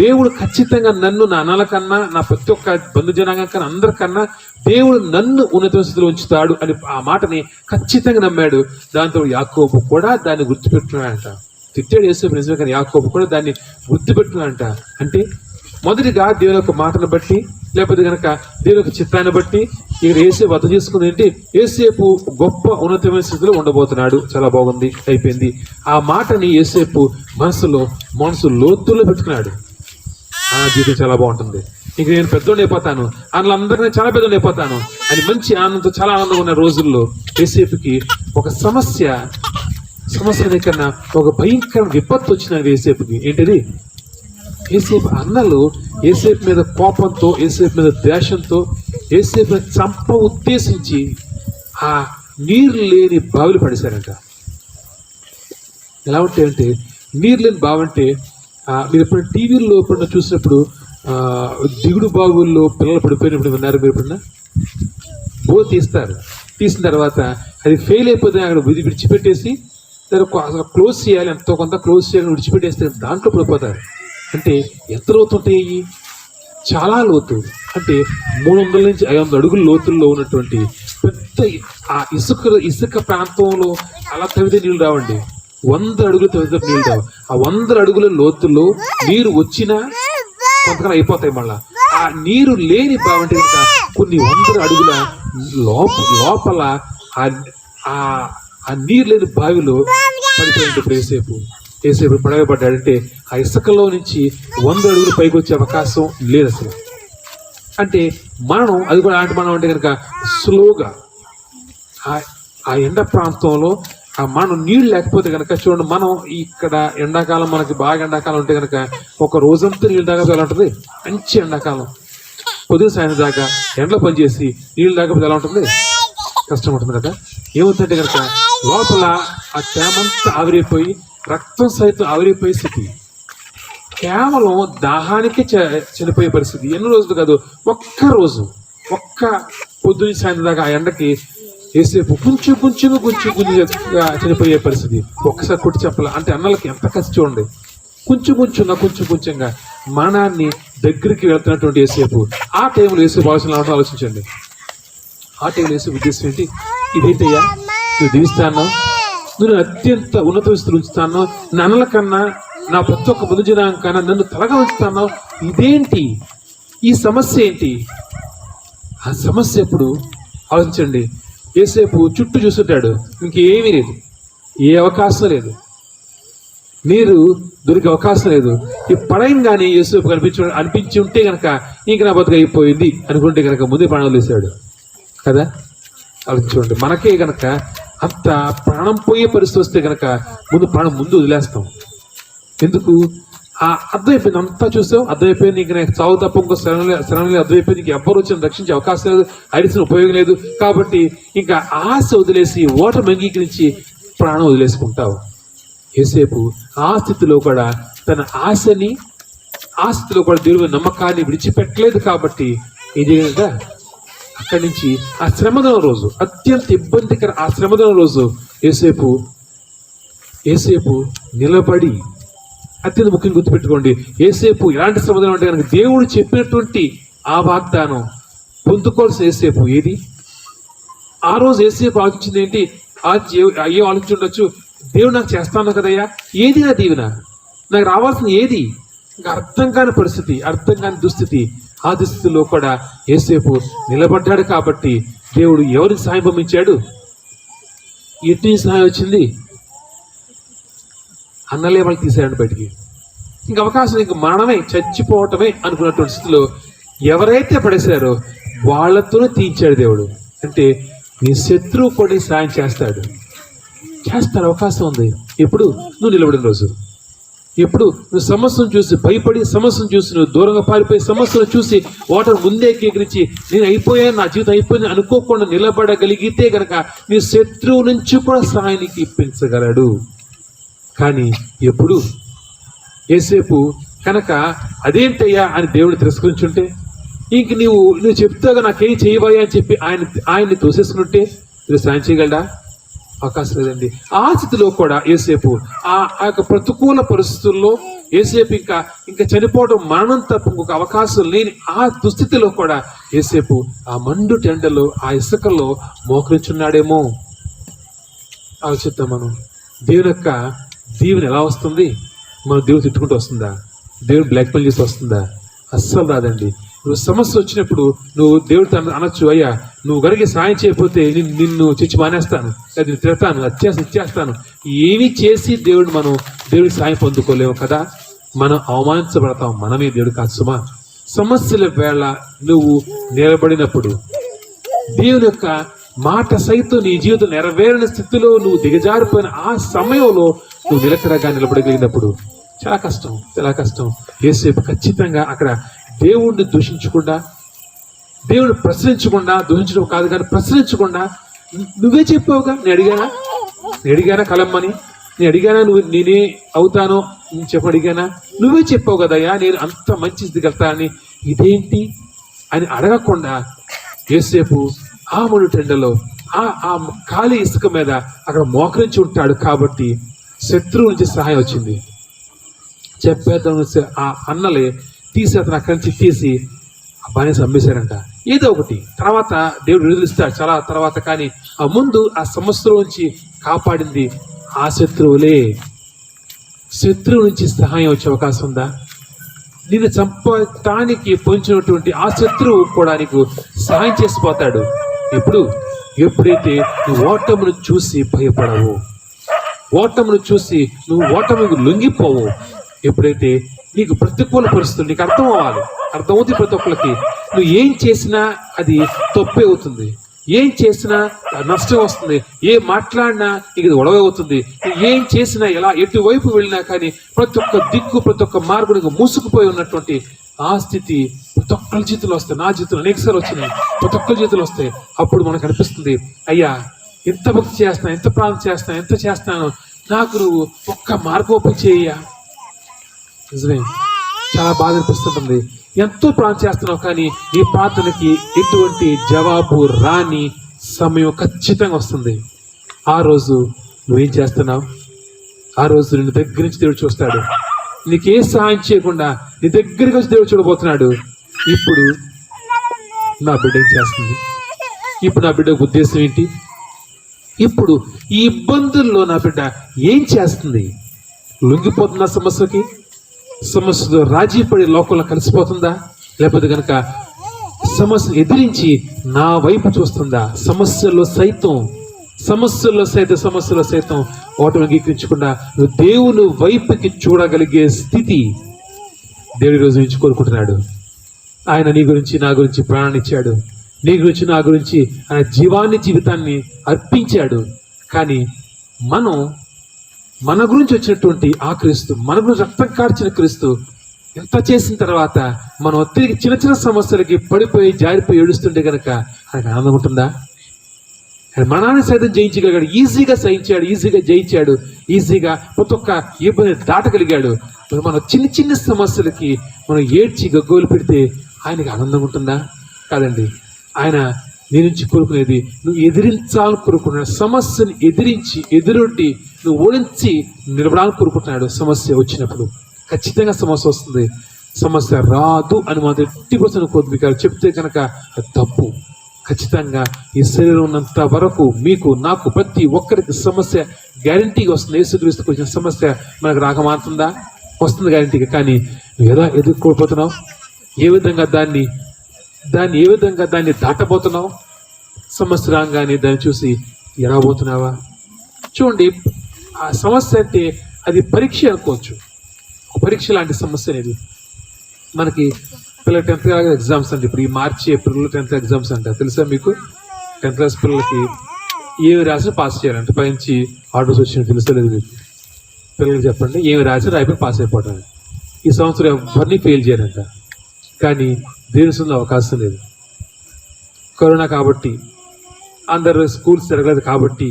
దేవుడు ఖచ్చితంగా నన్ను, నా అన్నల కన్నా, నా ప్రతి ఒక్క బంధుజనాంగం కన్నా, అందరికన్నా దేవుడు నన్ను ఉన్నత స్థితిలో ఉంచుతాడు అని ఆ మాటని ఖచ్చితంగా నమ్మాడు. దాంతో యాకోబు కూడా దాన్ని గుర్తుపెట్టున్నాడంట. తిట్టాడు యేసేపు నిజమే, కానీ యాకోబు కూడా దాన్ని గుర్తుపెట్టున్నాడంట. అంటే మొదటిగా దేవుని యొక్క మాటను బట్టి, లేకపోతే కనుక దేవుని యొక్క చిత్తాన్ని బట్టి ఇక్కడ యేసేపు అర్థం చేసుకుంది ఏంటి? యేసేపు గొప్ప ఉన్నతమైన స్థితిలో ఉండబోతున్నాడు. చాలా బాగుంది, అయిపోయింది. ఆ మాటని యేసేపు మనసు లోతుల్లో పెట్టుకున్నాడు. ఆ జీవితం చాలా బాగుంటుంది, ఇంక నేను పెద్దోడు అయిపోతాను, అందులో చాలా పెద్దోడు అయిపోతాను అని మంచి ఆనందంతో చాలా ఆనందంగా ఉన్న రోజుల్లో యేసేపుకి ఒక సమస్య కన్నా ఒక భయంకర విపత్తు వచ్చిన యేసేపుకి. ఏంటిది? యేసేపు అన్నలు యేసేపు మీద కోపంతో, యేసేపు మీద ద్వేషంతో, యేసేపు చంప ఉద్దేశించి ఆ నీరు లేని బావిలు పడేశారంట. ఎలా ఉంటాయంటే నీరు లేని బావి అంటే మీరు ఎప్పుడైనా టీవీల్లో ఎప్పుడన్నా చూసినప్పుడు దిగుడు బావుల్లో పిల్లలు పడిపోయినప్పుడు విన్నారు మీరు ఎప్పుడన్నా? బో తీసిన తర్వాత అది ఫెయిల్ అయిపోతే అక్కడ విడిచిపెట్టేసి అసలు క్లోజ్ చేయాలి, ఎంతో కొంత క్లోజ్ చేయాలని విడిచిపెట్టేస్తే దాంట్లో పడిపోతారు. అంటే ఎంత లోతు ఉంటాయి? చాలా లోతు. అంటే 300 నుంచి 500 అడుగుల లోతుల్లో ఉన్నటువంటి పెద్ద ఆ ఇసుక ప్రాంతంలో అలా తవ్వితే నీళ్ళు రావండి. 100 అడుగులు తవ్వితే నీళ్ళు రావు. ఆ 100 అడుగుల లోతుల్లో నీరు వచ్చినా కొంతకాలం అయిపోతాయి. మళ్ళా ఆ నీరు లేని బావంటే కనుక కొన్ని 100 అడుగుల లోపల ఆ నీరు లేని బావిలో పడిపోయినప్పుడు యేసేపు పడవేయబడ్డాడంటే ఆ ఇసుకలో నుంచి 100 అడుగులు పైకి వచ్చే అవకాశం లేదు అసలు. అంటే మనం అది కూడా మనం అంటే కనుక స్లోగా ఆ ఎండ ప్రాంతంలో మనం నీళ్ళు లేకపోతే కనుక చూడండి, మనం ఇక్కడ ఎండాకాలం మనకి బాగా ఎండాకాలం ఉంటే కనుక ఒక రోజంతా నీళ్ళు తాగకపోతే ఎలా ఉంటుంది? మంచి ఎండాకాలం పొద్దున సాయంత్రం దాకా ఎండలో పనిచేసి నీళ్ళు తాగకపోతే ఎలా ఉంటుంది? కష్టం ఉంటుంది కదా. ఏమవుతుందంటే కనుక లోపల ఆ తేమంతా ఆవిరైపోయి రక్తం సైతం ఆవిరైపోయే స్థితి, కేవలం దాహానికి చనిపోయే పరిస్థితి. ఎన్ని రోజులు కాదు, ఒక్క పొద్దున్న సాయంత్రం దాకా ఆ ఎండకి వేసేపు కొంచెంగా చనిపోయే పరిస్థితి. ఒక్కసారి కొట్టి చెప్పాల అంటే అన్నలకి ఎంత కష్టం చూడండి. కొంచెంగా మరణాన్ని దగ్గరికి వెళ్తున్నటువంటి వేసేపు ఆ టైంలో వేసేపు ఆలోచించండి. ఆ టైంలో వేసే ఉద్దేశం ఏంటి? ఇదేంటయ్యా, నువ్వు దీవిస్తాను, నువ్వు అత్యంత ఉన్నత స్థితిలో ఉంచుతాను, నన్నల కన్నా నా ప్రతి ఒక్క ముందు జనాంగం కన్నా నన్ను తలగా ఉంచుతాను, ఇదేంటి, ఈ సమస్య ఏంటి? ఆ సమస్య ఎప్పుడు ఆలోచించండి. ఏసేపు చుట్టూ చూస్తుంటాడు, ఇంకేమీ లేదు, ఏ అవకాశం లేదు, నీరు దొరికే అవకాశం లేదు. ఈ పడయంగానే యేసేపు అనిపించి ఉంటే గనక ఇంక నా బతుకు అయిపోయింది అనుకుంటే గనక ముందే ప్రాణాలు వేసాడు కదా. ఆలోచించండి, మనకే గనక అంత ప్రాణం పోయే పరిస్థితి వస్తే గనక ప్రాణం ముందు వదిలేస్తాం. ఎందుకు? అర్థమైపోయింది, అంతా చూసావు, అర్థమైపోయింది, ఇంక నాకు చావు తప్ప ఇంకో శరణం లేదు, అర్థమైపోయింది, ఇంక ఎవ్వరు వచ్చి రక్షించే అవకాశం లేదు, ఐడిసిన ఉపయోగం లేదు, కాబట్టి ఇంకా ఆశ వదిలేసి ఓటమి అంగీకరించి ప్రాణం వదిలేసుకుంటావు. యేసేపు ఆ స్థితిలో కూడా తన ఆశని, ఆ స్థితిలో కూడా దేవుని నమ్మకాన్ని విడిచిపెట్టలేదు. కాబట్టి ఇది కనుక అక్కడి నుంచి ఆ శ్రమదన రోజు, అత్యంత ఇబ్బందికర ఆ శ్రమదన రోజు యేసేపు నిలబడి, అత్యంత ముఖ్యంగా గుర్తుపెట్టుకోండి, యేసేపు ఎలాంటి శ్రమదనం అంటే కనుక దేవుడు చెప్పినటువంటి ఆ వాగ్దానం పొందుకోవాల్సిన యేసేపు ఏది? ఆ రోజు యేసేపు ఆలోచించింది ఏంటి? అయ్యో ఆలోచించుండొచ్చు, దేవుడు నాకు చేస్తాను కదయ్యా, ఏది నా దీవెన, నాకు రావాల్సిన ఏది? ఇంకా అర్థం కాని పరిస్థితి, అర్థం కాని దుస్థితి. ఆ దుస్థితిలో కూడా యేసేపు నిలబడ్డాడు. కాబట్టి దేవుడు ఎవరికి సాయం పంపించాడు? ఎట్టి సహాయం వచ్చింది? అన్నలే వాళ్ళు తీసేయండి బయటికి. ఇంక అవకాశం, ఇంక మరణమే, చచ్చిపోవటమే అనుకున్నటువంటి స్థితిలో ఎవరైతే పడేశారో వాళ్ళతోనే తీయించాడు దేవుడు. అంటే నీ శత్రువు కూడా సాయం చేస్తాడు అవకాశం ఉంది. ఎప్పుడు? నువ్వు నిలబడిన రోజు. ఎప్పుడు? నువ్వు సమస్యను చూసి భయపడి, సమస్యను చూసి నువ్వు దూరంగా పారిపోయి, సమస్యను చూసి వాటర్ ముందే కేకరించి నేను అయిపోయాను, నా జీవితం అయిపోయింది అనుకోకుండా నిలబడగలిగితే గనక నీ శత్రువు నుంచి కూడా సహాయానికి ఇప్పించగలడు. కానీ ఎప్పుడు? యేసేపు కనుక అదేంటయ్యా అని దేవుడు తిరస్కరించుంటే, ఇంక నువ్వు చెప్తాగా నాకేం చేయబోయా అని చెప్పి ఆయన్ని తోసేసుకుంటే నువ్వు సాయం చేయగలడా? అవకాశం లేదండి. ఆ స్థితిలో కూడా యేసేపు ఆ యొక్క ప్రతికూల పరిస్థితుల్లో యేసేపు ఇంకా చనిపోవడం, మరణం తప్ప ఇంకొక అవకాశం లేని ఆ దుస్థితిలో కూడా యేసేపు ఆ మండు టెండలో, ఆ ఇసుకలో మోకరించున్నాడేమో. ఆలోచిద్దాం మనం. దేవుని యొక్క దీవెన ఎలా వస్తుంది? మనం దేవుడు తిట్టుకుంటూ వస్తుందా? దేవుడు బ్లాక్మెయిల్ చేసి వస్తుందా? అస్సలు రాదండి. నువ్వు సమస్య వచ్చినప్పుడు నువ్వు దేవుడితో అనొచ్చు, అయ్యా నువ్వు గడికి సాయం చేయకపోతే నిన్ను చచ్చి మానేస్తాను, అది తిడతాను, ఇచ్చేస్తాను. ఏమి చేసి దేవుడికి సాయం పొందుకోలేము కదా. మనం అవమానించబడతాం, మనమే దేవుడు కాదు సుమా. సమస్యల వేళ నువ్వు నిలబడినప్పుడు, దేవుని యొక్క మాట సైతం నీ జీవితం నెరవేరిన స్థితిలో నువ్వు దిగజారిపోయిన ఆ సమయంలో నువ్వు నిలకడగా నిలబడగలిగినప్పుడు చాలా కష్టం. యేసేపు ఖచ్చితంగా అక్కడ దేవుణ్ణి దూషించకుండా, దేవుడు దూషించడం కాదు కానీ ప్రశ్నించకుండా, నువ్వే చెప్పావుగా, నేను అడిగానా కలమ్మని, నేను అడిగానా నేనే అవుతానో అడిగానా, నువ్వే చెప్పావు కదయ్యా నేను అంత మంచి స్థితికి అని, ఇదేంటి అని అడగకుండా యేసేపు ఆ మండు టెండలో ఆ ఖాళీ ఇసుక మీద అక్కడ మోకరించి ఉంటాడు. కాబట్టి శత్రువు నుంచి సహాయం వచ్చింది. చెప్పేద్దాం ఆ అన్నలే తీసి అతను అక్కడి నుంచి తీసి ఆ బానిస అమ్మేశారంట. ఏదో ఒకటి తర్వాత దేవుడు విడుదలిస్తాడు చాలా తర్వాత. కానీ ఆ ముందు ఆ సమస్యలో నుంచి కాపాడింది ఆ శత్రువులే. శత్రువు నుంచి సహాయం వచ్చే అవకాశం ఉందా? నిన్ను చంపటానికి పొంచినటువంటి ఆ శత్రువు కూడా నీకు సహాయం చేసిపోతాడు. ఎప్పుడైతే నువ్వు ఓటమును చూసి భయపడవు, ఓటమును చూసి నువ్వు ఓటముకు లొంగిపోవు, ఎప్పుడైతే నీకు ప్రతికూల పరిస్థితులు నీకు అర్థమవుతుంది ప్రతి ఒక్కరికి, నువ్వు ఏం చేసినా అది తప్పే అవుతుంది, ఏం చేసినా నష్టం వస్తుంది, ఏం మాట్లాడినా నీకు ఇది గొడవ అవుతుంది, ఏం చేసినా ఎలా ఎటువైపు వెళ్ళినా కానీ ప్రతి ఒక్క దిక్కు ప్రతి ఒక్క మార్గం నీకు మూసుకుపోయి ఉన్నటువంటి ఆ స్థితి ప్రతి ఒక్కరి జీవితంలో వస్తాయి. నా జీవితంలో అనేకసార్లు వచ్చినాయి, ప్రతి ఒక్కరి జీవితంలో వస్తాయి. అప్పుడు మనకు అనిపిస్తుంది, అయ్యా ఎంత భక్తి చేస్తాను, ఎంత ప్రార్థన చేస్తాను, ఎంత చేస్తాను, నాకు నువ్వు ఒక్క మార్గోపం చేయ్యా. నిజమే, చాలా బాధ అనిపిస్తుంటుంది. ఎంతో ప్రార్థన చేస్తున్నావు కానీ నీ ప్రార్థనకి ఎటువంటి జవాబు రాని సమయం ఖచ్చితంగా వస్తుంది. ఆ రోజు నువ్వేం చేస్తున్నావు? ఆ రోజు నిన్ను దగ్గర నుంచి దేవుడు చూస్తాడు. నీకే సహాయం చేయకుండా నీ దగ్గరికి వచ్చి దేవుడు చూడబోతున్నాడు. ఇప్పుడు నా బిడ్డ ఏం చేస్తుంది? ఇప్పుడు నా బిడ్డ ఉద్దేశం ఏంటి? ఇప్పుడు ఈ ఇబ్బందుల్లో నా బిడ్డ ఏం చేస్తుంది? లొంగిపోతుందా సమస్యలో రాజీ పడి లోకంలో కలిసిపోతుందా? లేకపోతే కనుక సమస్య ఎదిరించి నా వైపు చూస్తుందా? సమస్యల్లో సైతం ఓటమి అంగీకరించకుండా నువ్వు దేవుని వైపుకి చూడగలిగే స్థితి దేవుడి రోజు నుంచి కోరుకుంటున్నాడు. ఆయన నీ గురించి నా గురించి ప్రాణాన్ని ఇచ్చాడు. నీ గురించి నా గురించి ఆయన జీవితాన్ని అర్పించాడు. కానీ మన గురించి వచ్చినటువంటి ఆ క్రీస్తు, మన గురించి రక్తం కార్చిన క్రీస్తు ఎంత చేసిన తర్వాత మనం తిరిగి చిన్న చిన్న సమస్యలకి పడిపోయి జారిపోయి ఏడుస్తుంటే కనుక ఆయనకు ఆనందం ఉంటుందా? ఆయన మనాన్ని సైతం జయించగలిగాడు. ఈజీగా సహించాడు, ఈజీగా జయించాడు, ఈజీగా ప్రతి ఒక్క ఇబ్బంది దాటగలిగాడు. మన చిన్న చిన్న సమస్యలకి మనం ఏడ్చి గగ్గోలు పెడితే ఆయనకి ఆనందం ఉంటుందా? కాదండి. ఆయన నీ నుంచి కోరుకునేది నువ్వు ఎదిరించాలని కోరుకుంటున్నాడు. సమస్యని ఎదురొడ్డి నువ్వు ఓడించి నిలబడాలని కోరుకుంటున్నాడు. సమస్య వచ్చినప్పుడు ఖచ్చితంగా సమస్య వస్తుంది. సమస్య రాదు అని మాత్రం 80% కోద్మికారు చెప్తే కనుక అది తప్పు. ఖచ్చితంగా ఈ శరీరం ఉన్నంత వరకు మీకు నాకు ప్రతి ఒక్కరికి సమస్య గ్యారంటీగా వస్తుంది. యేసుక్రీస్తుకు వచ్చిన సమస్య మనకు రాకమారుతుందా? వస్తుంది గ్యారంటీగా. కానీ నువ్వు ఎలా ఎదుర్కోపోతున్నావు? ఏ విధంగా దాన్ని దాటబోతున్నావు? సమస్య రాగానే దాన్ని చూసి ఎలా పోతున్నావా? చూడండి, ఆ సమస్య అంటే అది పరీక్ష అనుకోవచ్చు. ఒక పరీక్ష లాంటి సమస్య అనేది. మనకి పిల్లలు 10th క్లాస్ ఎగ్జామ్స్ అంటే ఇప్పుడు ఈ మార్చి ఏప్రిల్లో 10th ఎగ్జామ్స్ అంట. తెలుసా మీకు? 10th క్లాస్ పిల్లలకి ఏమి రాసినా పాస్ చేయాలంటే పైనుంచి ఆర్డర్స్ వచ్చినట్టు తెలుసలేదు మీకు? పిల్లలకి చెప్పండి, ఏమి రాసినా అయిపోయి పాస్ అయిపోవటం. ఈ సంవత్సరం ఎవరిని ఫెయిల్ చేయాలంట. కానీ దేని సొంత అవకాశం లేదు. కరోనా కాబట్టి అందరు స్కూల్స్ జరగలేదు కాబట్టి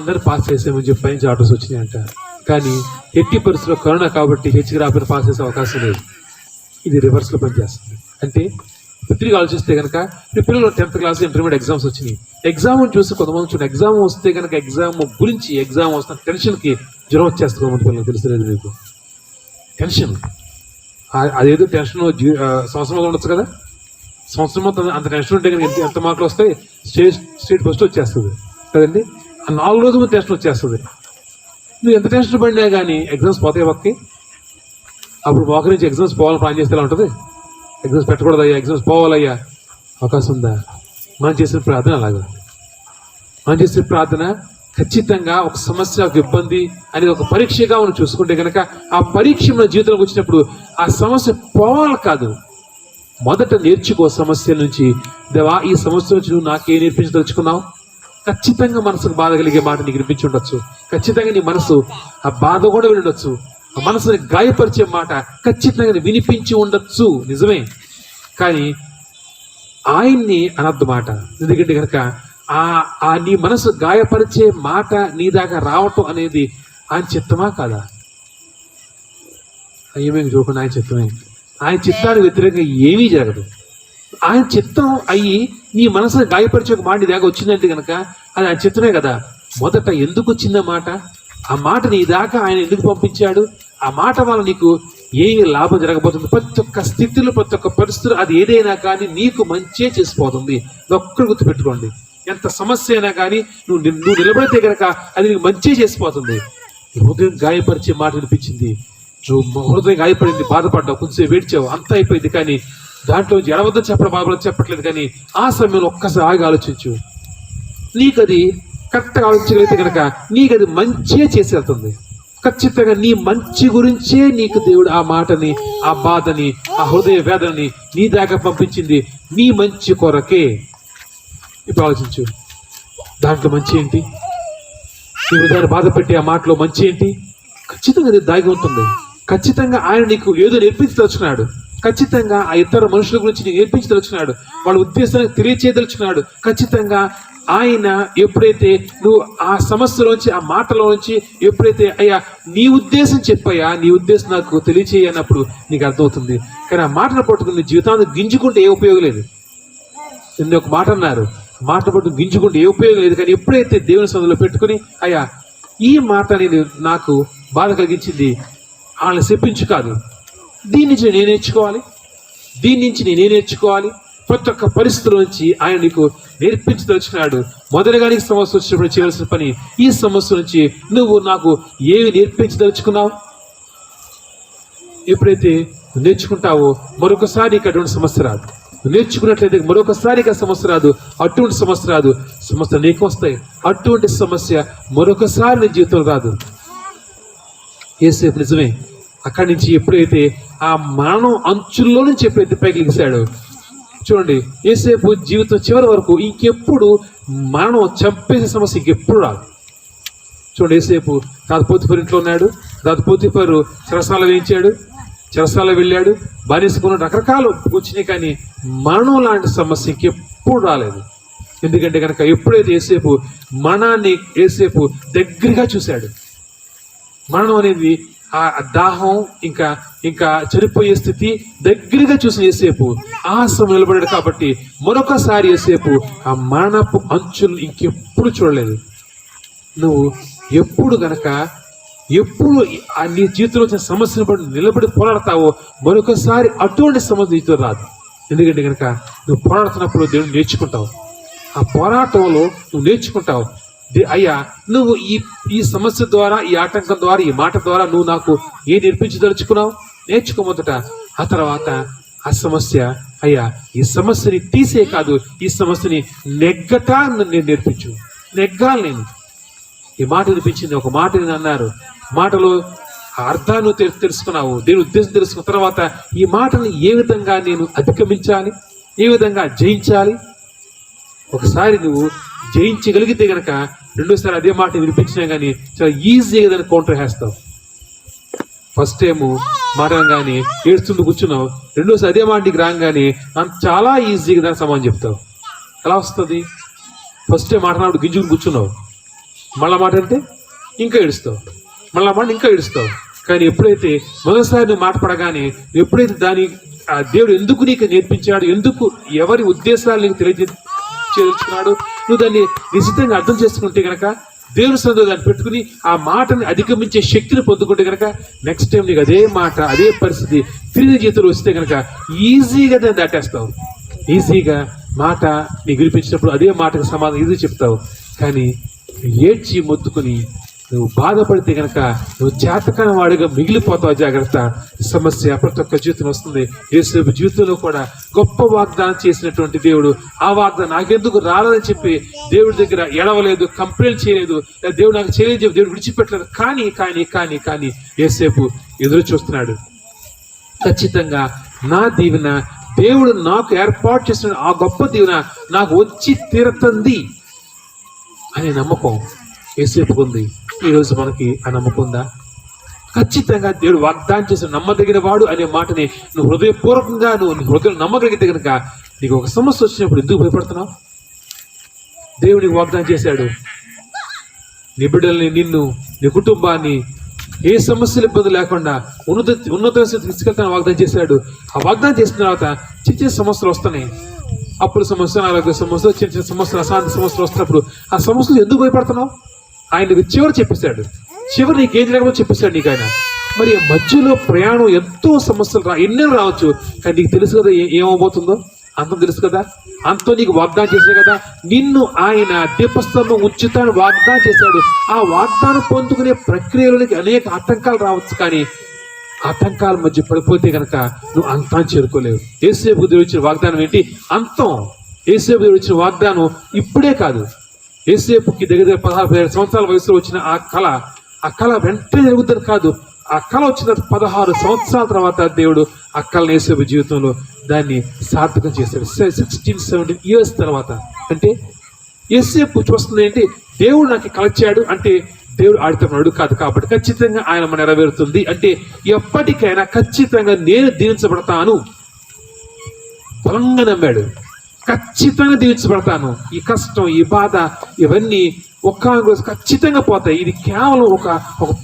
అందరూ పాస్ చేసామని చెప్పి పైనుంచి ఆర్డర్స్ వచ్చినాయంట. కానీ ఎట్టి పరిస్థితుల్లో కరోనా కాబట్టి హెచ్కి రాకపోతే పాస్ చేసే అవకాశం లేదు. ఇది రివర్స్లో పనిచేస్తుంది. అంటే తిరిగి ఆలోచిస్తే కనుక మీ పిల్లలు 10th క్లాస్ ఇంటర్మీడియట్ ఎగ్జామ్స్ వచ్చినాయి. ఎగ్జామ్ చూసి కొంతమంది చూడండి, ఎగ్జామ్ వస్తే కనుక ఎగ్జామ్ వస్తున్న టెన్షన్కి జ్వరం వచ్చేస్తుంది. కొంతమంది పిల్లలు తెలుసలేదు మీకు? టెన్షన్, అదేదో టెన్షన్ సంవత్సరం ఉండొచ్చు కదా. సంవత్సరం మొత్తం అంత టెన్షన్ ఉంటే కనుక ఎంత మార్కులు వస్తాయి? స్టేట్ ఫస్ట్ వచ్చేస్తుంది కదండి. ఆ 4 రోజుల ముందు టెన్షన్ వచ్చేస్తుంది. నువ్వు ఎంత టెన్షన్ పడినా కానీ ఎగ్జామ్స్ పోతాయి పక్కకి. అప్పుడు ఒక నుంచి ఎగ్జామ్స్ పోవాలని ప్లాన్ చేస్తే ఎలా ఉంటుంది? ఎగ్జామ్స్ పెట్టకూడదయ్యా, ఎగ్జామ్స్ పోవాలయ్యా, అవకాశం ఉందా? మనం చేసిన ప్రార్థన అలాగా. మనం చేసిన ప్రార్థన ఖచ్చితంగా ఒక సమస్య, ఒక ఇబ్బంది అనేది ఒక పరీక్షగా మనం చూసుకుంటే కనుక ఆ పరీక్ష మన జీవితంలోకి వచ్చినప్పుడు ఆ సమస్య పోవాలి కాదు, మొదట నేర్చుకో సమస్య నుంచి. దేవా, ఈ సమస్య నుంచి నువ్వు నాకేం నేర్పించదలుచుకున్నావు? ఖచ్చితంగా మనసుకు బాధ కలిగే మాట నీకు వినిపించి ఉండొచ్చు. ఖచ్చితంగా నీ మనసు ఆ బాధ కూడా వినొచ్చు. ఆ మనసుని గాయపరిచే మాట ఖచ్చితంగా వినిపించి ఉండొచ్చు, నిజమే. కానీ ఆయన్ని అనద్దు మాట. ఎందుకంటే కనుక ఆ నీ మనసు గాయపరిచే మాట నీ దాకా రావటం అనేది ఆయన చిత్తమా కాదా? ఏమేమి చూడకుండా ఆయన చిత్తమే. ఆయన చిత్తానికి వ్యతిరేకంగా ఏమీ జరగదు. ఆయన చిత్తం అయ్యి నీ మనసును గాయపరిచే ఒక మాట నీ దాకా వచ్చిందంటే కనుక అది ఆయన చిత్తమే కదా. మొదట ఎందుకు వచ్చిందా మాట? ఆ మాట నీ దాకా ఆయన ఎందుకు పంపించాడు? ఆ మాట వల్ల నీకు ఏ లాభం జరగబోతుంది? ప్రతి ఒక్క స్థితిలో, ప్రతి ఒక్క పరిస్థితులు అది ఏదైనా కానీ నీకు మంచే చేసిపోతుంది. ఒక్కరు గుర్తుపెట్టుకోండి. ఎంత సమస్య అయినా కానీ నువ్వు నిలబడితే కనుక అది నీకు మంచే చేసిపోతుంది. హృదయం గాయపరిచే మాట వినిపించింది, నువ్వు హృదయం గాయపడింది, బాధపడ్డావు, కొంచెం వేడ్చావు, అంతా అయిపోయింది. కానీ దాంట్లో ఎడవద్దని చెప్పడం బాధపడదు చెప్పట్లేదు. కానీ ఆ సమయంలో ఒక్కసారి ఆగి ఆలోచించు. నీకు అది కరెక్ట్గా ఆలోచించగలిగితే కనుక నీకు అది మంచే చేసి వెళ్తుంది. ఖచ్చితంగా నీ మంచి గురించే నీకు దేవుడు ఆ మాటని, ఆ బాధని, ఆ హృదయ వేదనని నీ దాకా పంపించింది నీ మంచి కొరకే. ఇప్పుడు ఆలోచించు, దాంట్లో మంచి ఏంటి? నీ హృదయాన్ని బాధ పెట్టి ఆ మాటలో మంచి ఏంటి? ఖచ్చితంగా అది దాగి ఉంటుంది. ఖచ్చితంగా ఆయన నీకు ఏదో నేర్పించి తలుచుకున్నాడు. ఖచ్చితంగా ఆ ఇతర మనుషుల గురించి నీకు నేర్పించదలుచుకున్నాడు, వాళ్ళ ఉద్దేశాన్ని తెలియచేయదలుచుకున్నాడు. ఖచ్చితంగా ఆయన ఎప్పుడైతే నువ్వు ఆ సమస్యలోంచి, ఆ మాటలోంచి ఎప్పుడైతే అయ్యా నీ ఉద్దేశం చెప్పయ్యా, నీ ఉద్దేశం నాకు తెలియచేయనప్పుడు నీకు అర్థమవుతుంది. కానీ ఆ మాటను పట్టుకుని నీ జీవితాన్ని గింజుకుంటే ఏ ఉపయోగం లేదు. నిన్న ఒక మాట అన్నారు, మాట పట్టుకుని గింజుకుంటే ఏ ఉపయోగం లేదు. కానీ ఎప్పుడైతే దేవుని సన్నిధిలో పెట్టుకుని అయ్యా ఈ మాట నాకు బాధ కలిగించింది, వాళ్ళని చెప్పించు కాదు, దీని నుంచి నేను నేర్చుకోవాలి, దీని నుంచి నేనే నేర్చుకోవాలి. ప్రతి ఒక్క పరిస్థితుల నుంచి ఆయన నీకు నేర్పించదలుచుకున్నాడు. మొదటిగా నీకు సమస్య వచ్చినప్పుడు చేయవలసిన పని, ఈ సమస్య నుంచి నువ్వు నాకు ఏమి నేర్పించదలుచుకున్నావు. ఎప్పుడైతే నేర్చుకుంటావో మరొకసారి నీకు అటువంటి సమస్య రాదు. నేర్చుకున్నట్లయితే మరొకసారి ఆ సమస్య రాదు, అటువంటి సమస్య రాదు. సమస్య నీకు వస్తాయి, అటువంటి సమస్య మరొకసారి నీ జీవితంలో రాదు. యేసేపు నిజమే అక్కడి నుంచి ఎప్పుడైతే ఆ మరణం అంచుల్లో నుంచి ఎప్పుడైతే పైకి లెగిశాడో, చూడండి యేసేపు జీవితం చివరి వరకు ఇంకెప్పుడు మరణం చంపేసే సమస్య ఇంకెప్పుడు రాదు. చూడండి యేసేపు పోతీఫరు ఇంట్లో ఉన్నాడు, పోతీఫరు చెరసాల వేయించాడు, చెరసాల వెళ్ళాడు, బానిసకున్న రకరకాలు వచ్చినాయి. కానీ మరణం లాంటి సమస్య ఇంకెప్పుడు రాలేదు. ఎందుకంటే కనుక ఎప్పుడైతే యేసేపు మరణాన్ని యేసేపు దగ్గరగా చూశాడు, మరణం అనేది ఆ దాహం ఇంకా ఇంకా చనిపోయే స్థితి దగ్గరగా చూసిన యేసేపు ఆ సమయం నిలబడాడు. కాబట్టి మరొకసారి యేసేపు ఆ మరణపు అంచులు ఇంకెప్పుడు చూడలేదు. నువ్వు ఎప్పుడు గనక ఎప్పుడు నీ జీవితంలో వచ్చిన సమస్యను బట్టి నిలబడి పోరాడతావో మరొకసారి అటువంటి సమస్య జీవితం రాదు. ఎందుకంటే కనుక నువ్వు పోరాడుతున్నప్పుడు దేవుడు నేర్చుకుంటావు, ఆ పోరాటంలో నువ్వు నేర్చుకుంటావు. అయ్యా నువ్వు ఈ సమస్య ద్వారా, ఈ ఆటంకం ద్వారా, ఈ మాట ద్వారా నువ్వు నాకు ఏ నేర్పించదలుచుకున్నావు, నేర్చుకోమొదట. ఆ తర్వాత ఆ సమస్య, అయ్యా ఈ సమస్యని తీసే కాదు, ఈ సమస్యని నెగ్గటా నేను నేర్పించు. నెగ్గాలి నేను. ఈ మాట వినిపించింది, ఒక మాట నేను అన్నారు, మాటలో అర్థాన్ని తెలుసుకున్నావు, దేని ఉద్దేశం తెలుసుకున్న తర్వాత ఈ మాటని ఏ విధంగా నేను అధిగమించాలి, ఏ విధంగా జయించాలి. ఒకసారి నువ్వు జయించగలిగితే గనక రెండోసారి అదే మాట వినిపించినా కానీ చాలా ఈజీగా దాన్ని కౌంటర్ వేస్తావు. ఫస్ట్ టైము మాట్లాడగానే ఏడుస్తుంటూ కూర్చున్నావు, రెండోసారి అదే మాట నీకు రాగానే చాలా ఈజీగా దానికి సమాధానం చెప్తావు. ఎలా వస్తుంది? ఫస్ట్ టైం మాట్లాడినప్పుడు గింజుకుని కూర్చున్నావు, మళ్ళా మాట అంటే ఇంకా ఏడుస్తావు, మళ్ళా మాట ఇంకా ఏడుస్తావు. కానీ ఎప్పుడైతే మొదటిసారి నువ్వు మాట పడగానే, ఎప్పుడైతే దాని ఆ దేవుడు ఎందుకు నీకు నేర్పించాడు, ఎందుకు ఎవరి ఉద్దేశాలు నీకు తెలియజేయదలుచుకున్నాడు, నువ్వు దాన్ని నిశ్చితంగా అర్థం చేసుకుంటే కనుక, దేవుని సన్నిధిలో దాన్ని పెట్టుకుని ఆ మాటని అధిగమించే శక్తిని పొందుకుంటే కనుక, నెక్స్ట్ టైం నీకు అదే మాట, అదే పరిస్థితి తిరిగి జీవితంలో వస్తే కనుక ఈజీగా దాన్ని దాటేస్తావు. ఈజీగా మాట నీకు వినిపించినప్పుడు అదే మాటకు సమాధానం ఈజీ చెప్తావు. కానీ ఏడ్చి మొత్తుకుని నువ్వు బాధపడితే కనుక నువ్వు చేతకాని వాడిగా మిగిలిపోతావు. జాగ్రత్త. సమస్య ప్రతి ఒక్క జీవితం వస్తుంది. యేసేపు జీవితంలో కూడా గొప్ప వాగ్దానం చేసినటువంటి దేవుడు ఆ వాగ్దానం నాకెందుకు రాలేదని చెప్పి దేవుడి దగ్గర ఎడవలేదు, కంప్లైంట్ చేయలేదు, దేవుడు నాకు చేయలేదు చెప్పి దేవుడు విడిచిపెట్టలేదు. కానీ కానీ కానీ కానీ యేసేపు ఎదురు చూస్తున్నాడు. ఖచ్చితంగా నా దీవెన, దేవుడు నాకు ఏర్పాటు చేసిన ఆ గొప్ప దీవెన నాకు వచ్చి తీరుతుంది అనే నమ్మకం యేసేపుకు ఉంది. ఈరోజు మనకి ఆ నమ్మకం ఉందా? ఖచ్చితంగా దేవుడు వాగ్దానం చేసిన నమ్మదగిన వాడు అనే మాటని నువ్వు హృదయపూర్వకంగా నువ్వు హృదయం నమ్మగలిగితే కనుక నీకు ఒక సమస్య వచ్చినప్పుడు ఎందుకు భయపడుతున్నావు? దేవుడికి వాగ్దానం చేశాడు, నీ బిడ్డల్ని, నిన్ను, నీ కుటుంబాన్ని ఏ సమస్యలు ఇబ్బంది లేకుండా ఉన్నత స్థితికి తీసుకెళ్తాను వాగ్దానం చేశాడు. ఆ వాగ్దానం చేసిన తర్వాత చిన్న చిన్న సమస్యలు వస్తున్నాయి, అప్పుల సమస్య, ఆరోగ్య సమస్య, చిన్న చిన్న సమస్యలు, అశాంతి సమస్యలు వస్తున్నప్పుడు ఆ సమస్యలు ఎందుకు భయపడుతున్నావు? ఆయన చివరి చెప్పేశాడు, చివరి నీకేం జరగబోతుందో చెప్పేశాడు నీకు ఆయన. మరి మధ్యలో ప్రయాణం ఎంతో సమస్యలు ఎన్నో రావచ్చు, కానీ నీకు తెలుసు కదా ఏమవబోతుందో, అంతం తెలుసు కదా. అంతో నీకు వాగ్దానం చేశాడు కదా, నిన్ను ఆయన దీపస్తంభం ఉంచుతాను వాగ్దానం చేశాడు. ఆ వాగ్దానం పొందుకునే ప్రక్రియలోనికి అనేక ఆటంకాలు రావచ్చు, కానీ ఆటంకాల మధ్య పడిపోతే కనుక నువ్వు అంతాన్ని చేరుకోలేవు. యేసేపుకు దేవుడు ఇచ్చిన వాగ్దానం ఏంటి? అంతం. యేసేపు దేవుడు ఇచ్చిన వాగ్దానం ఇప్పుడే కాదు. యేసేపుకి దగ్గర 16-17 సంవత్సరాల వయసులో వచ్చిన ఆ కళ వెంటనే జరుగుతుంది కాదు. ఆ కళ వచ్చిన 16 సంవత్సరాల తర్వాత దేవుడు ఆ కళను యేసేపు జీవితంలో దాన్ని సార్థకం చేశాడు. 16-17 ఇయర్స్ తర్వాత. అంటే యేసేపు చూస్తుంది ఏంటి? దేవుడు నాకు కళ ఇచ్చాడు అంటే దేవుడు ఆడితేడు కాదు. కాబట్టి ఖచ్చితంగా ఆయన మన నెరవేరుతుంది. అంటే ఎప్పటికైనా ఖచ్చితంగా నేను దీవించబడతాను. బలంగా నమ్మాడు, ఖచ్చితంగా దీవించబడతాను. ఈ కష్టం, ఈ బాధ, ఇవన్నీ ఒక్క రోజు ఖచ్చితంగా పోతాయి. ఇది కేవలం ఒక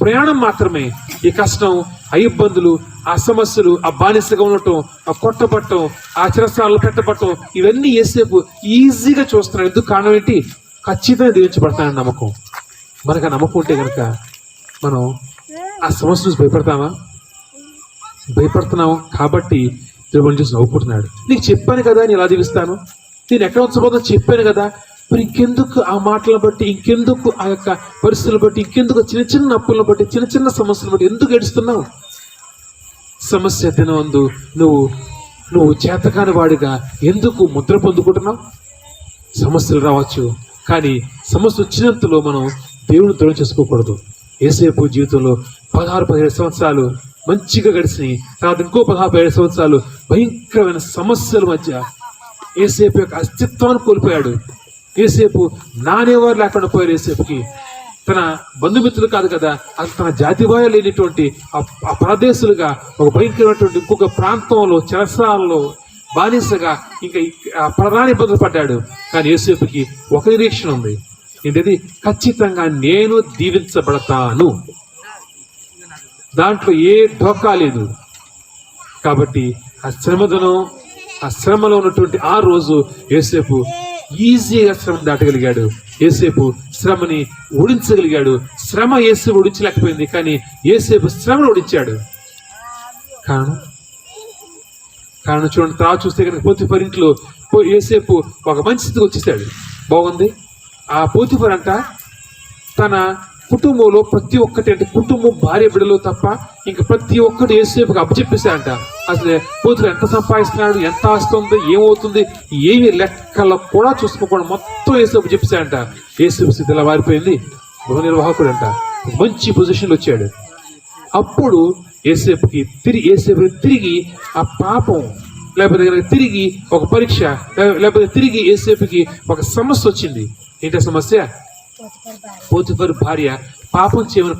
ప్రయాణం మాత్రమే. ఈ కష్టం, ఆ ఇబ్బందులు, ఆ సమస్యలు, ఆ బానిసగా ఉండటం, ఆ కొట్టబట్టం, ఆ చిరసాలు పెట్టబట్టం, ఇవన్నీ యేసేపు ఈజీగా చూస్తున్నాడు. ఎందుకు? కారణం ఏంటి? ఖచ్చితంగా దీవించబడతానని నమ్మకం. మనకు ఆ నమ్మకం ఉంటే కనుక మనం ఆ సమస్య నుంచి భయపడుతున్నాము. కాబట్టి దేవుని చూసి నవ్వుకుంటున్నాడు. నీకు చెప్పాను కదా నేను ఇలా జీవిస్తాను, నేను ఎక్కడ ఉంచబోతుందో చెప్పాను కదా, మరి ఇంకెందుకు ఆ మాటలను బట్టి, ఇంకెందుకు ఆ యొక్క పరిస్థితులను బట్టి, ఇంకెందుకు చిన్న చిన్న అప్పులను బట్టి, చిన్న చిన్న సమస్యలను బట్టి ఎందుకు ఏడుస్తున్నావు? సమస్య దినవందు నువ్వు చేతకాని వాడిగా ఎందుకు ముద్ర పొందుకుంటున్నావు? సమస్యలు రావచ్చు, కానీ సమస్య వచ్చినంతలో మనం దేవుని దూరం చేసుకోకూడదు. యేసేపు జీవితంలో 16-17 సంవత్సరాలు మంచిగా గడిచినాయి. తర్వాత ఇంకో 16-17 సంవత్సరాలు భయంకరమైన సమస్యల మధ్య యేసేపు యొక్క అస్తిత్వాన్ని కోల్పోయాడు. యేసేపు నానేవారు లేకుండా పోయారు. యేసేపుకి తన బంధుమిత్రులు కాదు కదా, అది తన జాతివాయ లేనిటువంటి ఆ ప్రదేశులుగా ఒక భయంకరమైనటువంటి ఇంకొక ప్రాంతంలో చెరసాలలో బానిసగా ఇంకా ప్రధాన ఇబ్బందులు పడ్డాడు. కానీ యేసేపుకి ఒక నిరీక్షణ ఉంది. ఏంటది? ఖచ్చితంగా నేను దీవించబడతాను. దాంట్లో ఏ ఢోకా లేదు. కాబట్టి ఆ శ్రమలో ఉన్నటువంటి ఆ రోజు యేసేపు ఈజీగా శ్రమ దాటగలిగాడు. యేసేపు శ్రమని ఓడించగలిగాడు. శ్రమ యేసేపు ఓడించలేకపోయింది, కానీ యేసేపు శ్రమను ఓడించాడు. కారణం చూడండి, తర్వాత చూస్తే కనుక పోతిఫర్ ఇంట్లో యేసేపు ఒక మంచి స్థితికి వచ్చేసాడు. బాగుంది. ఆ పోతిఫర్ అంట తన కుటుంబంలో ప్రతి ఒక్కటి, అంటే కుటుంబం, భార్య బిడ్డలు తప్ప ఇంకా ప్రతి ఒక్కటి యేసేపుకి అప్పచెప్పేశారంట. అసలు పోతిఫర్ ఎంత సంపాదిస్తున్నాడు, ఎంత ఆస్తుంది, ఏమవుతుంది, ఏమి లెక్కలు కూడా చూసుకోకుండా మొత్తం యేసేపు చెప్పేశారంట. యేసేపు స్థితి ఇలా మారిపోయింది. గృహ నిర్వాహకుడు అంట, మంచి పొజిషన్లో వచ్చాడు. అప్పుడు యేసేపుకి తిరిగి ఆ పాపం, లేకపోతే తిరిగి ఒక పరీక్ష, లేకపోతే తిరిగి యేసేపుకి ఒక సమస్య వచ్చింది. ఏంటో సమస్య? పోతిఫర్ భార్య పాపం చేయమని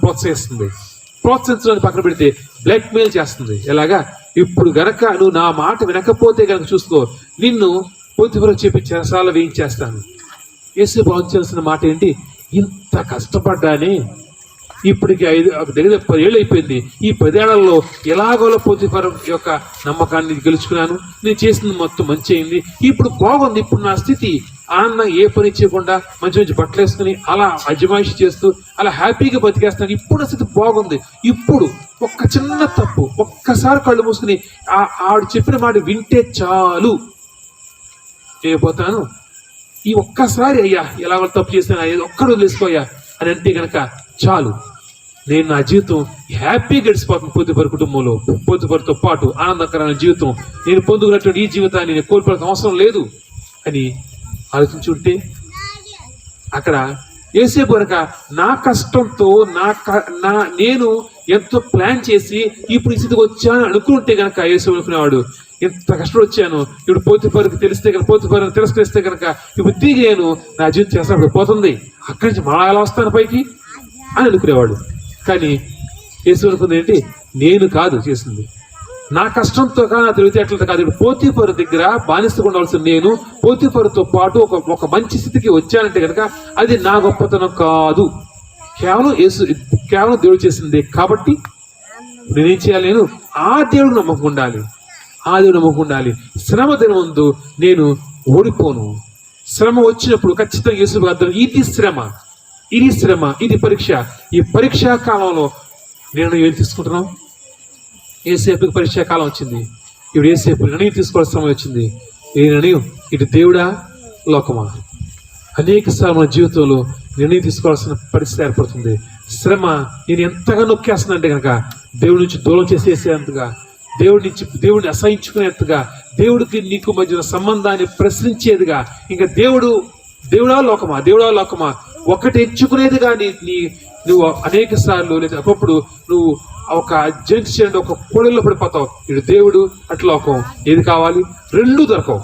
ప్రోత్సహించడానికి పక్కన పెడితే బ్లాక్ మెయిల్ చేస్తుంది. ఎలాగా? ఇప్పుడు గనక నువ్వు నా మాట వినకపోతే కనుక చూసుకో, నిన్ను పోతిఫర్ చెప్పి చెరసాల వేయించేస్తాను. యేసేపు ఆలోచించాల్సిన మాట ఏంటి? ఇంత కష్టపడ్డానే, ఇప్పటికి 10 ఏళ్ళు అయిపోయింది. ఈ 10 ఏళ్లలో ఎలాగోలా పోతిఫర్ యొక్క నమ్మకాన్ని గెలుచుకున్నాను, నేను చేసింది మొత్తం మంచి అయింది, ఇప్పుడు బాగుంది. ఇప్పుడు నా స్థితి, ఆన్న ఏ పని చేయకుండా మంచి మంచి బట్టలు వేసుకుని అలా అజమాయిషి చేస్తూ అలా హ్యాపీగా బతికేస్తాను. ఇప్పుడు నా స్థితి బాగుంది. ఇప్పుడు ఒక్క చిన్న తప్పు, ఒక్కసారి కళ్ళు మూసుకుని ఆవిడ చెప్పిన మాట వింటే చాలు, అయిపోతాను. ఈ ఒక్కసారి అయ్యా ఎలా తప్పు చేస్తాను, ఏదో ఒక్కడు వదిలేసుకోయ్యా అని అంటే కనుక చాలు, నేను నా జీవితం హ్యాపీగా గడిచిపోతుంది. పోతిఫర్ కుటుంబంలో పోతిఫర్తో పాటు ఆనందకరమైన జీవితం, నేను పొందుకున్నటువంటి ఈ జీవితాన్ని నేను కోల్పోవడం అవసరం లేదు అని ఆలోచించుంటే, అక్కడ యేసేపు కనుక నా కష్టంతో నేను ఎంతో ప్లాన్ చేసి ఇప్పుడు ఈ స్థితికి వచ్చాను అనుకుంటే కనుక, యేసేపు అనుకునేవాడు ఎంత కష్టం వచ్చాను, ఇప్పుడు పోతిఫర్కి తెలిస్తే కనుక, పోతిఫర్ తిరస్కరిస్తే కనుక ఇప్పుడు తిరిగి నేను నా జీవితం చేస్తాను పోతుంది, అక్కడి నుంచి మళ్ళా ఎలా వస్తాను పైకి అని అనుకునేవాడు. కానీ యేసేపు అనుకుంది ఏంటి? నేను కాదు చేసింది, నా కష్టంతో కాదు, నా తెలివితేటలతో కాదు. ఇప్పుడు పోతిఫర్ దగ్గర బానిసగా ఉండవలసిన నేను పోతిఫర్తో పాటు ఒక మంచి స్థితికి వచ్చానంటే కనుక అది నా గొప్పతనం కాదు, కేవలం దేవుడు చేసింది. కాబట్టి నేనేం చేయాలి? నేను ఆ దేవుడు నమ్మకం ఉండాలి. శ్రమ దిన ముందు నేను ఓడిపోను. శ్రమ వచ్చినప్పుడు ఖచ్చితంగా యేసేపు అర్థం, ఇది శ్రమ, ఇది పరీక్ష. ఈ పరీక్షా కాలంలో నేను ఏం తీసుకుంటున్నాం? యేసేపుకి పరీక్షా కాలం వచ్చింది. ఇప్పుడు యేసేపు నిర్ణయం తీసుకోవాల్సిన సమయం వచ్చింది. ఏ నిర్ణయం? ఇటు దేవుడా, లోకమా? అనేక సార్లు మన జీవితంలో నిర్ణయం తీసుకోవాల్సిన పరిస్థితి ఏర్పడుతుంది. శ్రమ నేను ఎంతగా నొక్కేస్తుందంటే కనుక దేవుడి నుంచి దూరం చేసేసేంతగా, దేవుడిని అసహించుకునేంతగా, దేవుడికి నీకు మధ్యన సంబంధాన్ని ప్రశ్నించేదిగా, ఇంకా దేవుడా లోకమా ఒకటి ఎంచుకునేదిగా నువ్వు అనేక సార్లు, లేదా ఒకప్పుడు నువ్వు ఒక జంక్షన్, ఒక కోడల్లో పడిపోతావు. ఇటు దేవుడు, అటు లోకం, ఏది కావాలి? రెండు దొరకవు.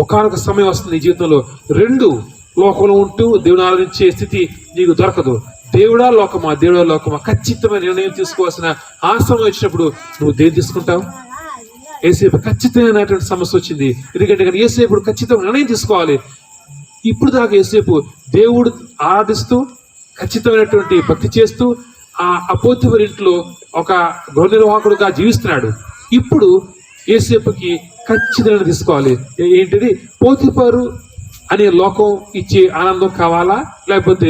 ఒకనొక సమయం వస్తుంది నీ జీవితంలో, రెండు లోకంలో ఉంటూ దేవుని ఆరాధించే స్థితి నీకు దొరకదు. దేవుడా లోకమా, దేవుడా లోకమా, ఖచ్చితమైన నిర్ణయం తీసుకోవాల్సిన ఆ సమయం వచ్చినప్పుడు నువ్వు దేని తీసుకుంటావు? ఏసేపు ఖచ్చితమైనటువంటి సమస్య వచ్చింది. ఎందుకంటే కానీ ఏసేపు ఖచ్చితంగా నిర్ణయం తీసుకోవాలి. ఇప్పుడు దాకా ఏసేపు దేవుడు ఆరాధిస్తూ ఖచ్చితమైనటువంటి భక్తి చేస్తూ ఆ పోతిఫరు ఇంట్లో ఒక గృహ నిర్వాహకుడుగా జీవిస్తున్నాడు. ఇప్పుడు ఏసేపుకి ఖచ్చితంగా తీసుకోవాలి. ఏంటిది? పోతిఫరు అనే లోకం ఇచ్చే ఆనందం కావాలా, లేకపోతే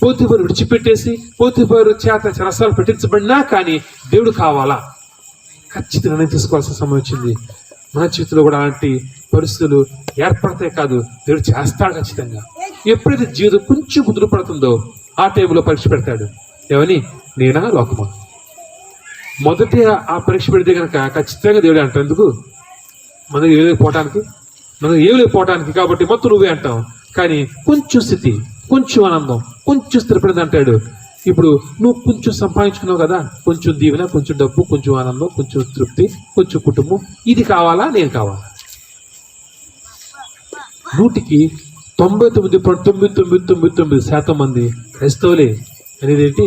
పోతిఫరు విడిచిపెట్టేసి పోతిఫరు చేత చెరసాలు పెట్టించబడినా కానీ దేవుడు కావాలా? ఖచ్చితంగా నిర్ణయం తీసుకోవాల్సిన సమయం వచ్చింది. మన జీవితంలో కూడా అలాంటి పరిస్థితులు ఏర్పడతాయి కాదు, దేవుడు చేస్తాడు ఖచ్చితంగా. ఎప్పుడైతే జీవితం కొంచెం కుదురు పడుతుందో ఆ టైంలో పరీక్ష పెడతాడు. ఏమని? నేనా లోకమా? మొదటి ఆ పరీక్ష పెడితే కనుక ఖచ్చితంగా దేవుడే అంటాడు. ఎందుకు? మనం ఏం లేకపోవటానికి కాబట్టి మొత్తం నువ్వే అంటాం. కానీ కొంచెం స్థితి, కొంచెం ఆనందం, కొంచెం స్థిరపడింది అంటాడు. ఇప్పుడు నువ్వు కొంచెం సంపాదించుకున్నావు కదా, కొంచెం దీవెన, కొంచెం డబ్బు, కొంచెం ఆనందం, కొంచెం తృప్తి, కొంచెం కుటుంబం, ఇది కావాలా, నేను కావాలా? 99.999% మంది క్రైస్తవులే అనేది ఏంటి?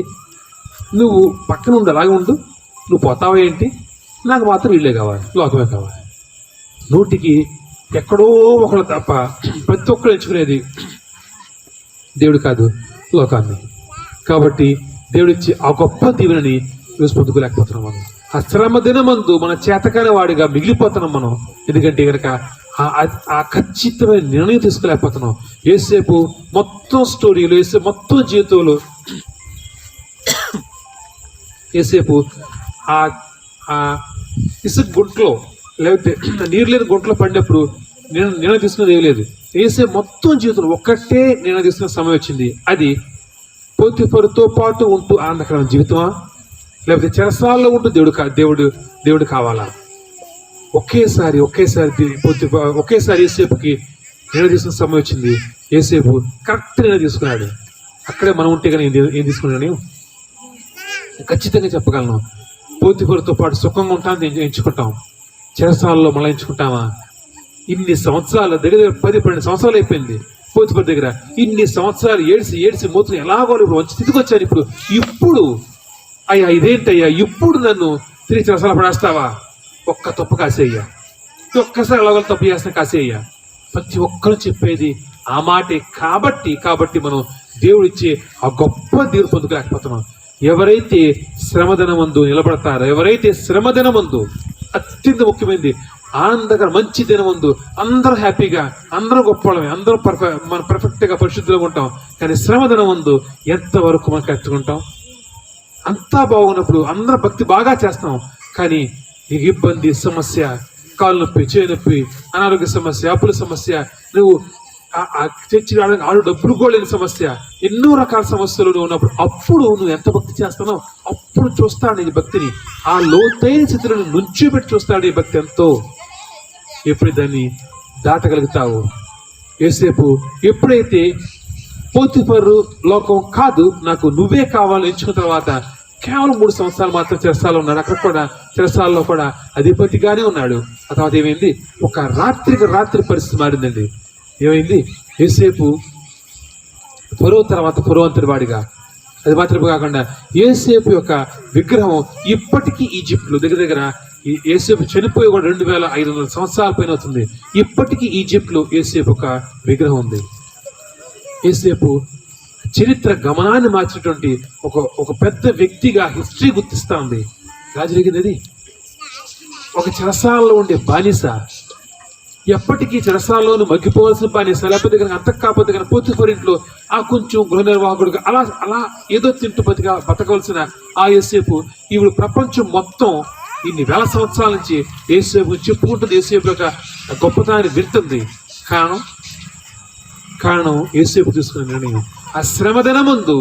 నువ్వు పక్కన ఉండు, అలాగే ఉండు, నువ్వు పోతావా ఏంటి, నాకు మాత్రం వీళ్ళే కావాలి, లోకమే కావాలి. 100కి ఎక్కడో ఒకళ్ళు తప్ప ప్రతి ఒక్కరు ఎంచుకునేది దేవుడు కాదు, లోకాన్ని. కాబట్టి దేవుడిచ్చి ఆ గొప్ప దీవెనని ఈరోజు పొందుకోలేకపోతున్నాం మనం. ఆ శ్రమ దినమందు మన చేతకాని వాడిగా మిగిలిపోతున్నాం మనం. ఎందుకంటే కనుక ఆ ఖచ్చితమైన నిర్ణయం తీసుకోలేకపోతున్నాం. యేసేపు మొత్తం స్టోరీలు, యేసేపు మొత్తం జీవితంలో యేసేపు ఆ ఇసుక గుంట్లో లేకపోతే నీరు లేని గుంట్లో పడినప్పుడు నిర్ణయం తీసుకున్నది ఏం లేదు. యేసేపు మొత్తం జీవితంలో ఒక్కటే నిర్ణయం తీసుకున్న సమయం వచ్చింది. అది పోతిఫరుతో పాటు ఉంటూ ఆనందకరమైన జీవితమా, లేకపోతే చెరసాల్లో ఉంటూ దేవుడు కావాలా? ఒకేసారి యేసేపుకి నిర్ణయం తీసుకున్న సమయం వచ్చింది. యేసేపు కరెక్ట్ నిర్ణయం తీసుకున్నాడు. అక్కడే మనం ఉంటే కానీ ఏం తీసుకున్నాను ఖచ్చితంగా చెప్పగలను. పోతిఫరుతో పాటు సుఖంగా ఉంటామని ఎంచుకుంటాం, చెరసాలలో మళ్ళీ ఎంచుకుంటామా? ఇన్ని సంవత్సరాలు, దగ్గర 10-12 సంవత్సరాలు అయిపోయింది పోతిఫరు దగ్గర. ఇన్ని సంవత్సరాలు ఏడ్చి మూతులు ఎలాగో ఇప్పుడు మంచి స్థితికి వచ్చాను. ఇప్పుడు అయ్యా ఇదేంటయ్యా, ఇప్పుడు నన్ను తిరిగి చెరసాల పడేస్తావా? ఒక్క తప్పు కాసేయ్యా, ఒక్కసారి ఎలాగో తప్పు చేసిన కాసేయ్యా. ప్రతి ఒక్కరు చెప్పేది ఆ మాటే. కాబట్టి మనం దేవుడిచ్చే ఆ గొప్ప దేవుడు పొందుకోలేకపోతున్నాం. ఎవరైతే శ్రమదినమందు నిలబడతారో, ఎవరైతే శ్రమదినమందు అత్యంత ముఖ్యమైనది ఆనందకర మంచి దినమందు అందరూ హ్యాపీగా, అందరూ గొప్పవాళ్ళమే, అందరూ మనం పర్ఫెక్ట్గా పరిశుద్ధంగా ఉంటాం. కానీ శ్రమదినమందు ఎంతవరకు మనం కట్టుకుంటాం? అంతా బాగున్నప్పుడు అందరూ భక్తి బాగా చేస్తాం. కానీ నీకు ఇబ్బంది, సమస్య, కాలు నొప్పి, చేయి నొప్పి, అనారోగ్య సమస్య, అప్పుల సమస్య, నువ్వు చర్చి ఆడు డబ్బులు కూడా లేని సమస్య, ఎన్నో రకాల సమస్యలు నువ్వు ఉన్నప్పుడు అప్పుడు నువ్వు ఎంత భక్తి చేస్తున్నావు? అప్పుడు చూస్తాడు నీ భక్తిని. ఆ లోతైన స్థితిలో నుంచి పెట్టి చూస్తాడు ఈ భక్తి ఎంతో. ఎప్పుడు దాన్ని దాటగలుగుతావు? యేసేపు ఎప్పుడైతే పోతిఫరు లోకం కాదు, నాకు నువ్వే కావాలని ఎంచుకున్న తర్వాత కేవలం 3 సంవత్సరాలు మాత్రం చెరసాలలో ఉన్నాడు. అక్కడ కూడా చెరసాలలో కూడా అధిపతిగానే ఉన్నాడు. ఆ తర్వాత ఏమైంది? ఒక రాత్రి పరిస్థితి మారిందండి. ఏమైంది? యేసేపు ఫరో తర్వాత ఫరో అంతటి వాడిగా. అది మాత్రమే కాకుండా యేసేపు యొక్క విగ్రహం ఇప్పటికీ ఈజిప్ట్లో దగ్గర యేసేపు చనిపోయి కూడా 2500 సంవత్సరాల పైన అవుతుంది. ఇప్పటికీ ఈజిప్ట్లో యేసేపు ఒక విగ్రహం ఉంది. యేసేపు చరిత్ర గమనాన్ని మార్చినటువంటి ఒక పెద్ద వ్యక్తిగా హిస్టరీ గుర్తిస్తా ఉంది. ఎలా జరిగింది అది? ఒక చెరసాలలో ఉండే బానిస, ఎప్పటికీ చెరసాలలోనూ మగ్గిపోవాల్సిన బానిస, లేకపోతే కనుక అంత కాకపోతే కనుక పోతిఫరు ఇంట్లో ఆ కొంచెం గృహ నిర్వాహకుడుగా అలా ఏదో తింటూ బతకవలసిన ఆ యేసేపు ఈవిడ ప్రపంచం మొత్తం ఇన్ని వేల సంవత్సరాల నుంచి యేసేపు చెప్పుకుంటుంది. యేసేపు యొక్క గొప్పతనాన్ని వింటుంది. కారణం యేసేపు తీసుకునే నిర్ణయం. ఆ శ్రమదినమందు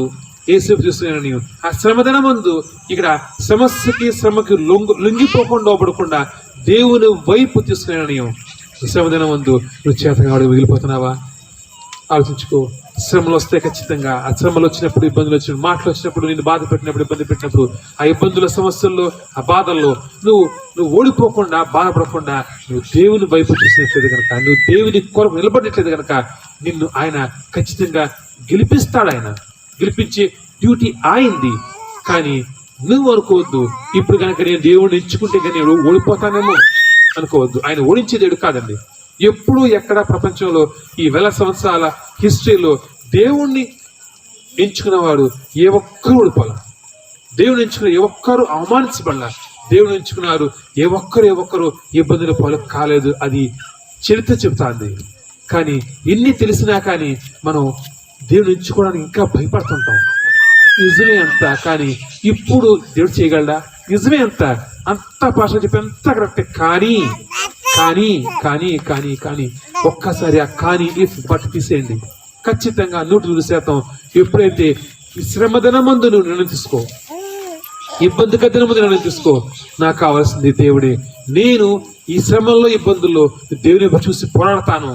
యేసేపు తీసుకునే నిర్ణయం. ఆ శ్రమదినమందు ఇక్కడ శ్రమకి లొంగిపోకుండా లోపడకుండా దేవుని వైపు తీసుకునే నిర్ణయం. శ్రమదినమందు నువ్వు చేతగాడు మిగిలిపోతున్నావా? ఆలోచించుకో. శ్రమలు వస్తే ఖచ్చితంగా, ఆ శ్రమలు వచ్చినప్పుడు, ఇబ్బందులు వచ్చినప్పుడు, మాటలు వచ్చినప్పుడు, నేను బాధ పెట్టినప్పుడు, ఇబ్బంది పెట్టినప్పుడు, ఆ ఇబ్బందుల సమస్యల్లో, ఆ బాధల్లో నువ్వు ఓడిపోకుండా, బాధపడకుండా నువ్వు దేవుని వైపు చూసినట్లేదు కనుక, నువ్వు దేవుని కొరకు నిలబడినట్లేదు కనుక నిన్ను ఆయన ఖచ్చితంగా గెలిపిస్తాడు. ఆయన గెలిపించి డ్యూటీ ఆయింది. కానీ నువ్వు అనుకోవద్దు, ఇప్పుడు కనుక నేను దేవుడిని ఎంచుకుంటే కానీ నేను ఓడిపోతానేమో అనుకోవద్దు. ఆయన ఓడించే దేవుడు కాదండి. ఎప్పుడు ఎక్కడ ప్రపంచంలో ఈ వేల సంవత్సరాల హిస్టరీలో దేవుణ్ణి ఎంచుకున్నవాడు ఏ ఒక్కరు ఓడిపోలా. దేవుని ఎంచుకున్న ఏ ఒక్కరు అవమానించబడలా. దేవుని ఎంచుకున్నారు ఏ ఒక్కరు ఇబ్బందుల పాలు కాలేదు. అది చరిత్ర చెబుతాంది. కానీ ఎన్ని తెలిసినా కానీ మనం దేవుని ఎంచుకోవడానికి ఇంకా భయపడుతుంటాం. నిజమే అంత, కానీ ఇప్పుడు దేవుడు చేయగలడా? నిజమే అంత భాష చెప్పి అంత కరెక్ట్. కానీ కానీ కానీ కానీ కానీ ఒక్కసారి ఆ కానీ ఇఫ్ బట్ తీసేయండి. ఖచ్చితంగా 100% ఎప్పుడైతే శ్రమదనమందు నువ్వు నిర్ణయం తీసుకో, ఇబ్బందికర దినమందు నిర్ణయం తీసుకో, నాకు కావాల్సింది దేవుడే. నేను ఈ శ్రమల్లో ఇబ్బందుల్లో దేవుని చూసి పోరాడతాను.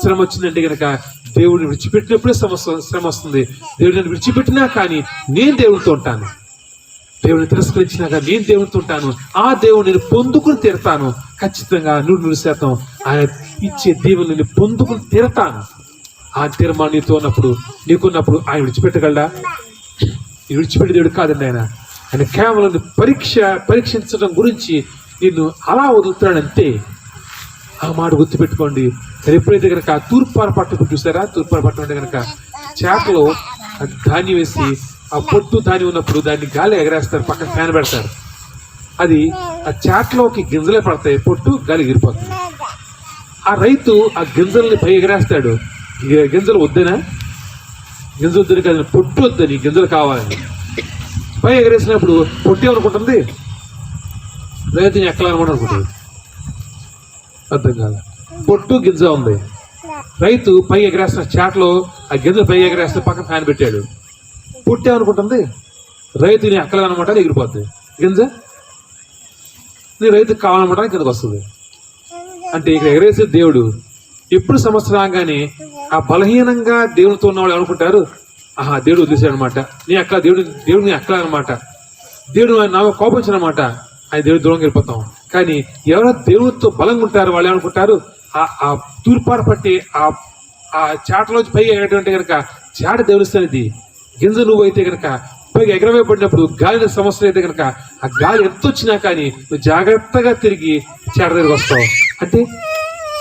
శ్రమ వచ్చిందంటే కనుక దేవుడిని విడిచిపెట్టినప్పుడే శ్రమ వస్తుంది. దేవుడిని విడిచిపెట్టినా కానీ నేను దేవుడితో ఉంటాను. దేవుని తిరస్కరించినాక నేను దేవునితో ఉంటాను. ఆ దేవుడు నేను పొందుకుని తీరతాను. ఖచ్చితంగా 100% ఆయన ఇచ్చే దేవుని నేను పొందుకుని తీరతాను. ఆ తీర్మానం నీతో నీకున్నప్పుడు ఆయన విడిచిపెట్టగలడా? విడిచిపెట్టే దేవుడు కాదండి ఆయన. ఆయన కేవలం పరీక్షించడం గురించి నిన్ను అలా వదులుతాడంతే. ఆ మాట గుర్తుపెట్టుకోండి. ఎప్పుడైతే కనుక తూర్పార పట్టు చూసారా? తూర్పార పట్టు అంటే కనుక చేపలో ధాన్యం వేసి ఆ పొట్టు ధాన్యం ఉన్నప్పుడు దాన్ని గాలి ఎగరేస్తారు, పక్కన ఫ్యాన్ పెడతారు. అది ఆ చాట్లోకి గింజలే పడతాయి, పొట్టు గాలి ఎగిరిపోతుంది. ఆ రైతు ఆ గింజల్ని పై ఎగరేస్తాడు. గింజలు వద్దనా? గింజలు వద్దని కాదు, పొట్టు వద్దని, గింజలు కావాలని పై ఎగరేసినప్పుడు పొట్టు ఏమనుకుంటుంది? రైతుని ఎక్కాలనుకుంటా అనుకుంటుంది. అర్థం కాదు. పొట్టు గింజ ఉంది. రైతు పై ఎగరేస్తున్న చాట్లో ఆ గింజలు పై ఎగరేస్తే పక్కన ఫ్యాన్ పెట్టాడు. పొట్టు ఏమనుకుంటుంది? రైతుని ఎక్కలేదనమాట, ఎగిరిపోతుంది. గింజ నీ రైతుకు కావాలన్నమాట కిందకు వస్తుంది. అంటే ఇక్కడ ఎగరేసే దేవుడు. ఎప్పుడు సమస్య రాగానే ఆ బలహీనంగా దేవుడితో ఉన్నవాళ్ళు అనుకుంటారు, ఆహా దేవుడు వదిలేశాడు అనమాట, నీ అక్క దేవుడిని ఎక్కలేదనమాట, దేవుడు నా కోపించనమాట, ఆయన దేవుడు దూరంగా వెళ్ళిపోతాం. కానీ ఎవరో దేవుడితో బలంగా ఉంటారు వాళ్ళు ఏమనుకుంటారు, ఆ తూర్పార పట్టి ఆ చాటలోంచి పైకి ఎగటంటే కనుక చాట దేవుడిస్తానిది. గింజ నువ్వు అయితే కనుక పైకి ఎగరవేయబడినప్పుడు గాలి సమస్యలు అయితే కనుక ఆ గాలి ఎంత వచ్చినా కానీ నువ్వు జాగ్రత్తగా తిరిగి చాట దగ్గరికి వస్తావు. అంటే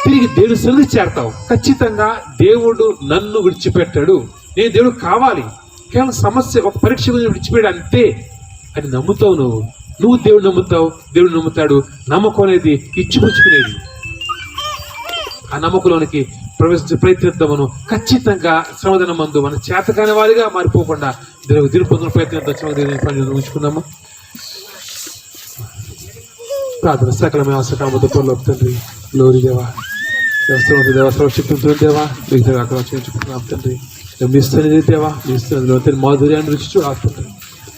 తిరిగి దేవుడి సన్నిధి చేరతావు. ఖచ్చితంగా దేవుడు నన్ను విడిచిపెట్టాడు, నేను దేవుడు కావాలి, కేవలం సమస్య ఒక పరీక్ష విడిచిపెట్టాడు అంతే అని నమ్ముతావు. నువ్వు దేవుడు నమ్ముతావు, దేవుడు నమ్ముతాడు. నమ్మకం అనేది ఇచ్చిపుచ్చుకునేది. ఆ నమ్మకంలోనికి ప్రవేశించే ప్రయత్నిద్దామను. ఖచ్చితంగా శ్రమదిన మందు మన చేతకాని వారిగా మారిపోకుండా దీని పొందిన ప్రయత్నం ఉంచుకున్నాము. ప్రార్థన. సకలమే ఆశకామతో పొరలోకి తండ్రి, లోరి దేవా, దేవశక్తి దేవా, మిగతా అక్కడ చేయించుకున్నాం తండ్రి. మీ ఇస్తుంది దేవా, మీ ఇస్తుంది మాధుర్యాన్ని రుచి చూడాలి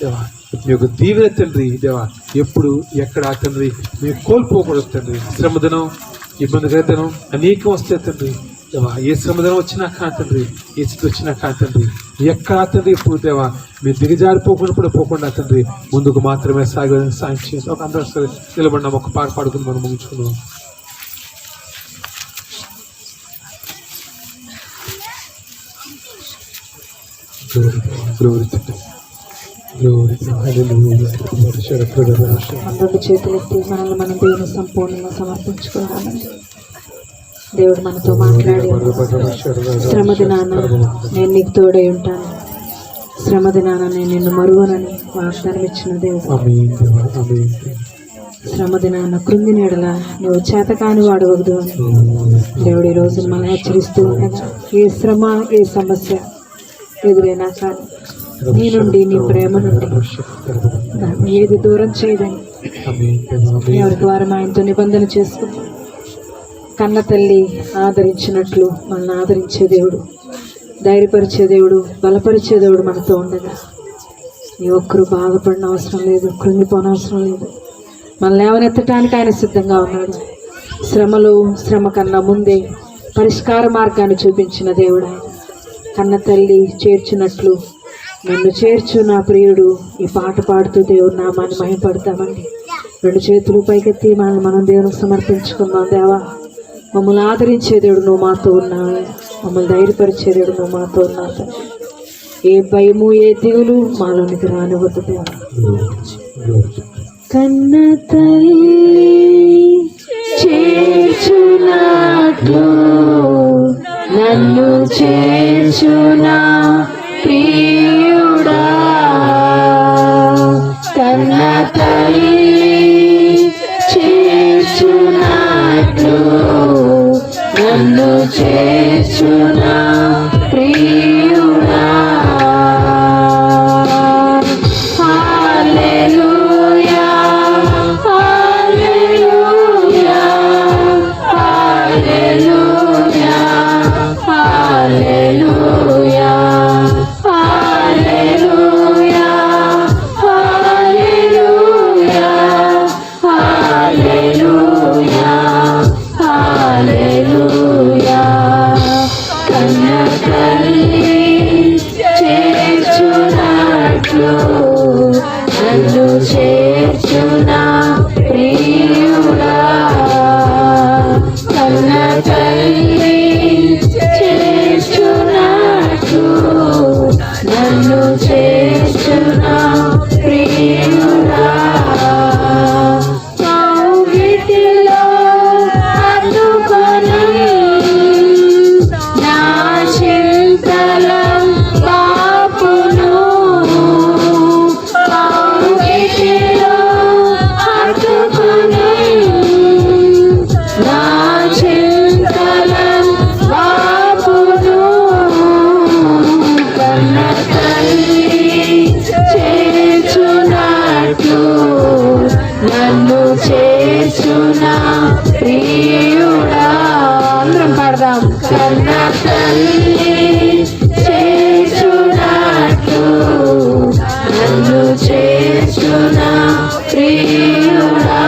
దేవా. మీ యొక్క దీవెన తండ్రి దేవా ఎప్పుడు ఎక్కడ తండ్రి మేము కోల్పోకూడదు తండ్రి. శ్రమదినం, ఇబ్బందికరతనం అనేకం వస్తాయి తండ్రి దేవా. ఏ శ్రమదినం వచ్చినా కా తండ్రి, ఏ స్థితి వచ్చినా కా తండ్రి, ఎక్కడ తండ్రి ఇప్పుడు దేవా మీరు దిగజారిపోకుండా పోకుండా తండ్రి ముందుకు మాత్రమే సాగడానికి సాయం చేసి ఒక అందరూ సరే నిలబడినాం. ఒక పాట పాడుకుని మనం ముగించుకున్నాం. అందరి చేతులెత్తి మనల్ని మనం దేవుని సంపూర్ణంగా సమర్పించుకున్నామని దేవుడు మనతో మాట్లాడి, శ్రమ దినాన నేను నీకు తోడై ఉంటాను, శ్రమ దినాన నేను నిన్ను మరువనని వాగ్దానం ఇచ్చిన దేవుడు. శ్రమ దినాన కృంగి నీడల నువ్వు చేతకాని వాడవద్దు అని దేవుడు ఈ రోజు మనం హెచ్చరిస్తూ ఉండగా, ఏ శ్రమ ఏ సమస్య ఎదురైనా కానీ నీ నుండి నీ ప్రేమ నుండి ఏది దూరం చేయదని ఎవరికి వారు ఆయనతో నిబంధన చేసుకుని కన్న తల్లి ఆదరించినట్లు మనల్ని ఆదరించే దేవుడు, ధైర్యపరిచే దేవుడు, బలపరిచే దేవుడు మనతో ఉండగా ఏ ఒక్కరు బాధపడిన అవసరం లేదు, కృంగిపోన అవసరం లేదు. మనల్ని లేవనెత్తడానికి ఆయన సిద్ధంగా ఉన్నాడు. శ్రమ కన్నా ముందే పరిష్కార మార్గాన్ని చూపించిన దేవుడు ఆయన. కన్న తల్లి చేర్చినట్లు నన్ను చేర్చు నా ప్రియుడు. ఈ పాట పాడుతూ దేవుడు నామాన్ని మహిమపడతామండి. రెండు చేతులు పైకెత్తి మనం దేవునికి సమర్పించుకుందాం. దేవా, మమ్మల్ని ఆదరించే దేవుడు నువ్వు మాతో ఉన్నావు, మమ్మల్ని ధైర్యపరిచే దేవుడు నువ్వు మాతో ఉన్నావు. ఏ భయము ఏ దిగులు మాలోనికి రానివద్దు దేవా. కన్న తల్లి చేర్చునట్లు నన్ను చేర్చునా ప్రియుడా. కన్న తల్లి చేర్చునట్లు నన్ను చేర్చునా ప్రియుడా. హల్లెలూయా హల్లెలూయా హల్లెలూయా హల్లెలూయా హల్లెలూయా హల్లెలూయా హల్లెలూయా హల్లెలూయా. కన్న తల్లి చేర్చునట్లు నన్ను చేర్చునా ప్రియుడా. కన్న తల్లి చేర్చునట్లు నన్ను చేర్చునా ప్రియుడా. కౌగిటిలో అందుకొని నా చింతల పాపును. కౌగిటిలో అందుకొని నా చింతల పాపును. కన్న తల్లి చేర్చునట్లు నన్ను చేర్చునా ప్రియుడా. అందరం పాడదాం. కన్న తల్లి చేర్చునట్లు నన్ను చేర్చునా ప్రియుడా.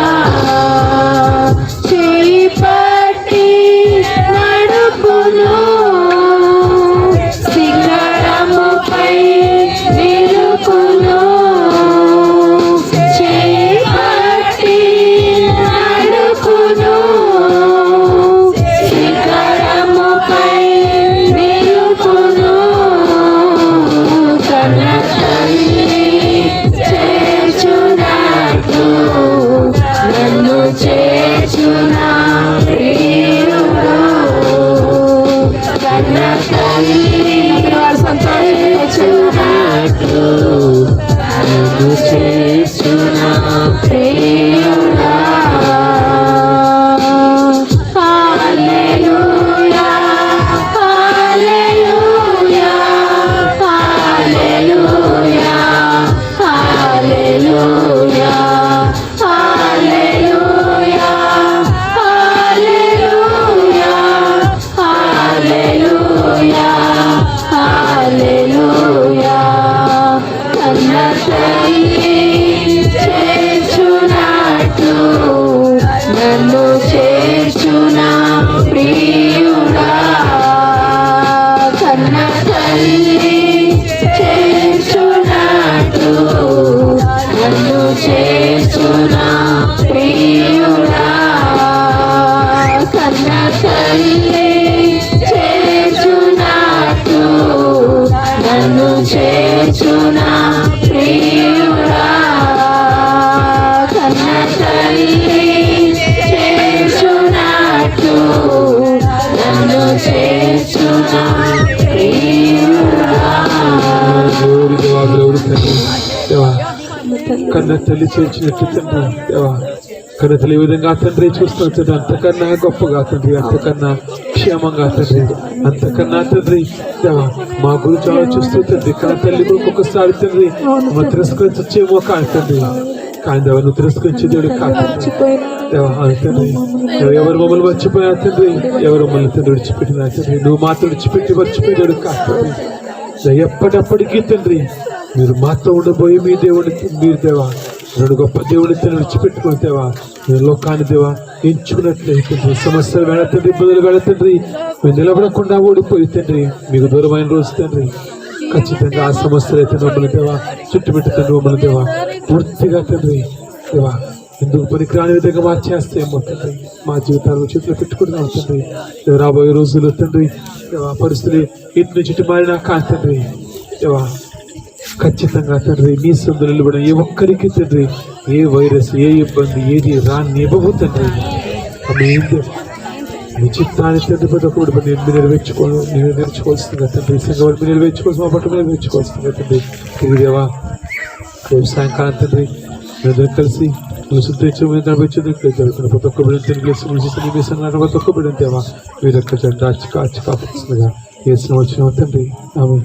చేపట్టి నడుపును శిఖరముపై నిలుపును. చేపట్టి నడుపును శిఖరముపై నిలుపును. కన్న తల్లి చేర్చునట్లు నన్ను చేర్చునా ప్రియుడా. కన్న తల్లి సంతోషించునట్లు నన్ను చేర్చునా ప్రియుడా. హల్లెలూయా హల్లెలూయా హల్లెలూయా హల్లెలూయా హల్లెలూయా హల్లెలూయా హల్లెలూయా హల్లెలూయా. కన్న తల్లి చేర్చునట్లు నన్ను చేర్చునా ప్రియుడా. కన్న తల్లి చేర్చునట్లు నన్ను చేర్చునా ప్రియుడా. కన్న తల్లి చేర్చునట్లు నన్ను చేర్చునా ప్రియుడా. కన్న తల్లి చేర్చునట్లు నన్ను చేర్చునా ప్రియుడా. దేవుడి దేవా, దేవుడి తండ్రి దేవా, కన్న తల్లి చేర్చినట్టు తండ్రి దేవా, కన్న తల్లి ఈ విధంగా తండ్రి చూస్తున్నా తండ్రి, అంతకన్నా గొప్పగా తండ్రి, అంతకన్నా క్షేమంగా తండ్రి, అంతకన్నా తండ్రి దేవా మా గురించి ఆలోచిస్తూ తండ్రి. కన్న తల్లి గురించి ఒకసారి తండ్రి మా తిరస్కరించేమో కాదు తండ్రి, కానీ దేవా నువ్వు తిరస్కరించే దేవుడు కాదు దేవా. తండ్రి ఎవరు మమ్మల్ని మర్చిపోయినా తండ్రి, ఎవరు మమ్మల్ని తండ్రి విడిచిపెట్టినా తండ్రి, నువ్వు మాత్రం విడిచిపెట్టి మర్చిపోయేవాడు కాదు తండ్రి. ఎప్పటిప్పటికీ తండ్రి మీరు మాతో ఉండబోయి మీ దేవుని మీరు దేవా రెండు గొప్ప దేవుని తండ్రి విడిచిపెట్టుకుని దేవా మీరు లోకాన్ని దేవా ఎంచుకున్నట్లయితే సమస్యలు వెళతండ్రి, ఇబ్బందులు వెళతండ్రి, మీరు నిలబడకుండా ఓడిపోయి తండ్రి మీకు దూరమైన రోజు తండ్రి ఖచ్చితంగా ఆ సమస్యలు అయితే మమ్మల్ని దేవా చుట్టుపెట్టి తండ్రి మమ్మల్ని దేవా పూర్తిగా తండ్రి దేవా ఎందుకు పనికిరాని విధంగా మార్చేస్తేమో తండ్రి మా జీవితాలను చేతిలో పెట్టుకుంటున్నాం తండ్రి. రాబోయే రోజుల్లో తండ్రి పరిస్థితులు ఇంటి నుంచి మారినా కాదు తండ్రి దేవా ఖచ్చితంగా తండ్రి మీ సందులో నిలబడిన ఏ ఒక్కరికి తండ్రి ఏ వైరస్ ఏ ఇబ్బంది ఏది రానివ్వవు తండ్రి. మీ చిత్తాన్ని తండ్రి ప్రతి ఒక్కటి మీరు నెరవేర్చుకోవాల్సిందిగా తండ్రి. సంఘం మీరు నెరవేర్చుకోవాల్సిన మా పట్ల నెరవేర్చుకోవాల్సిందిగా తండ్రి. ఇది దేవా రేపు సాయంకాలం తండ్రి మీరందరూ కలిసి నువ్వు శుద్ధించడం జరుగుతున్న ప్రతి ఒక్క బిడ్డ ప్రతి ఒక్క బిడ్డ దేవా మీరు ఎక్కడ దాచి కాపాడుతుందిగా వేసిన వచ్చిన తండ్రి. ఆమె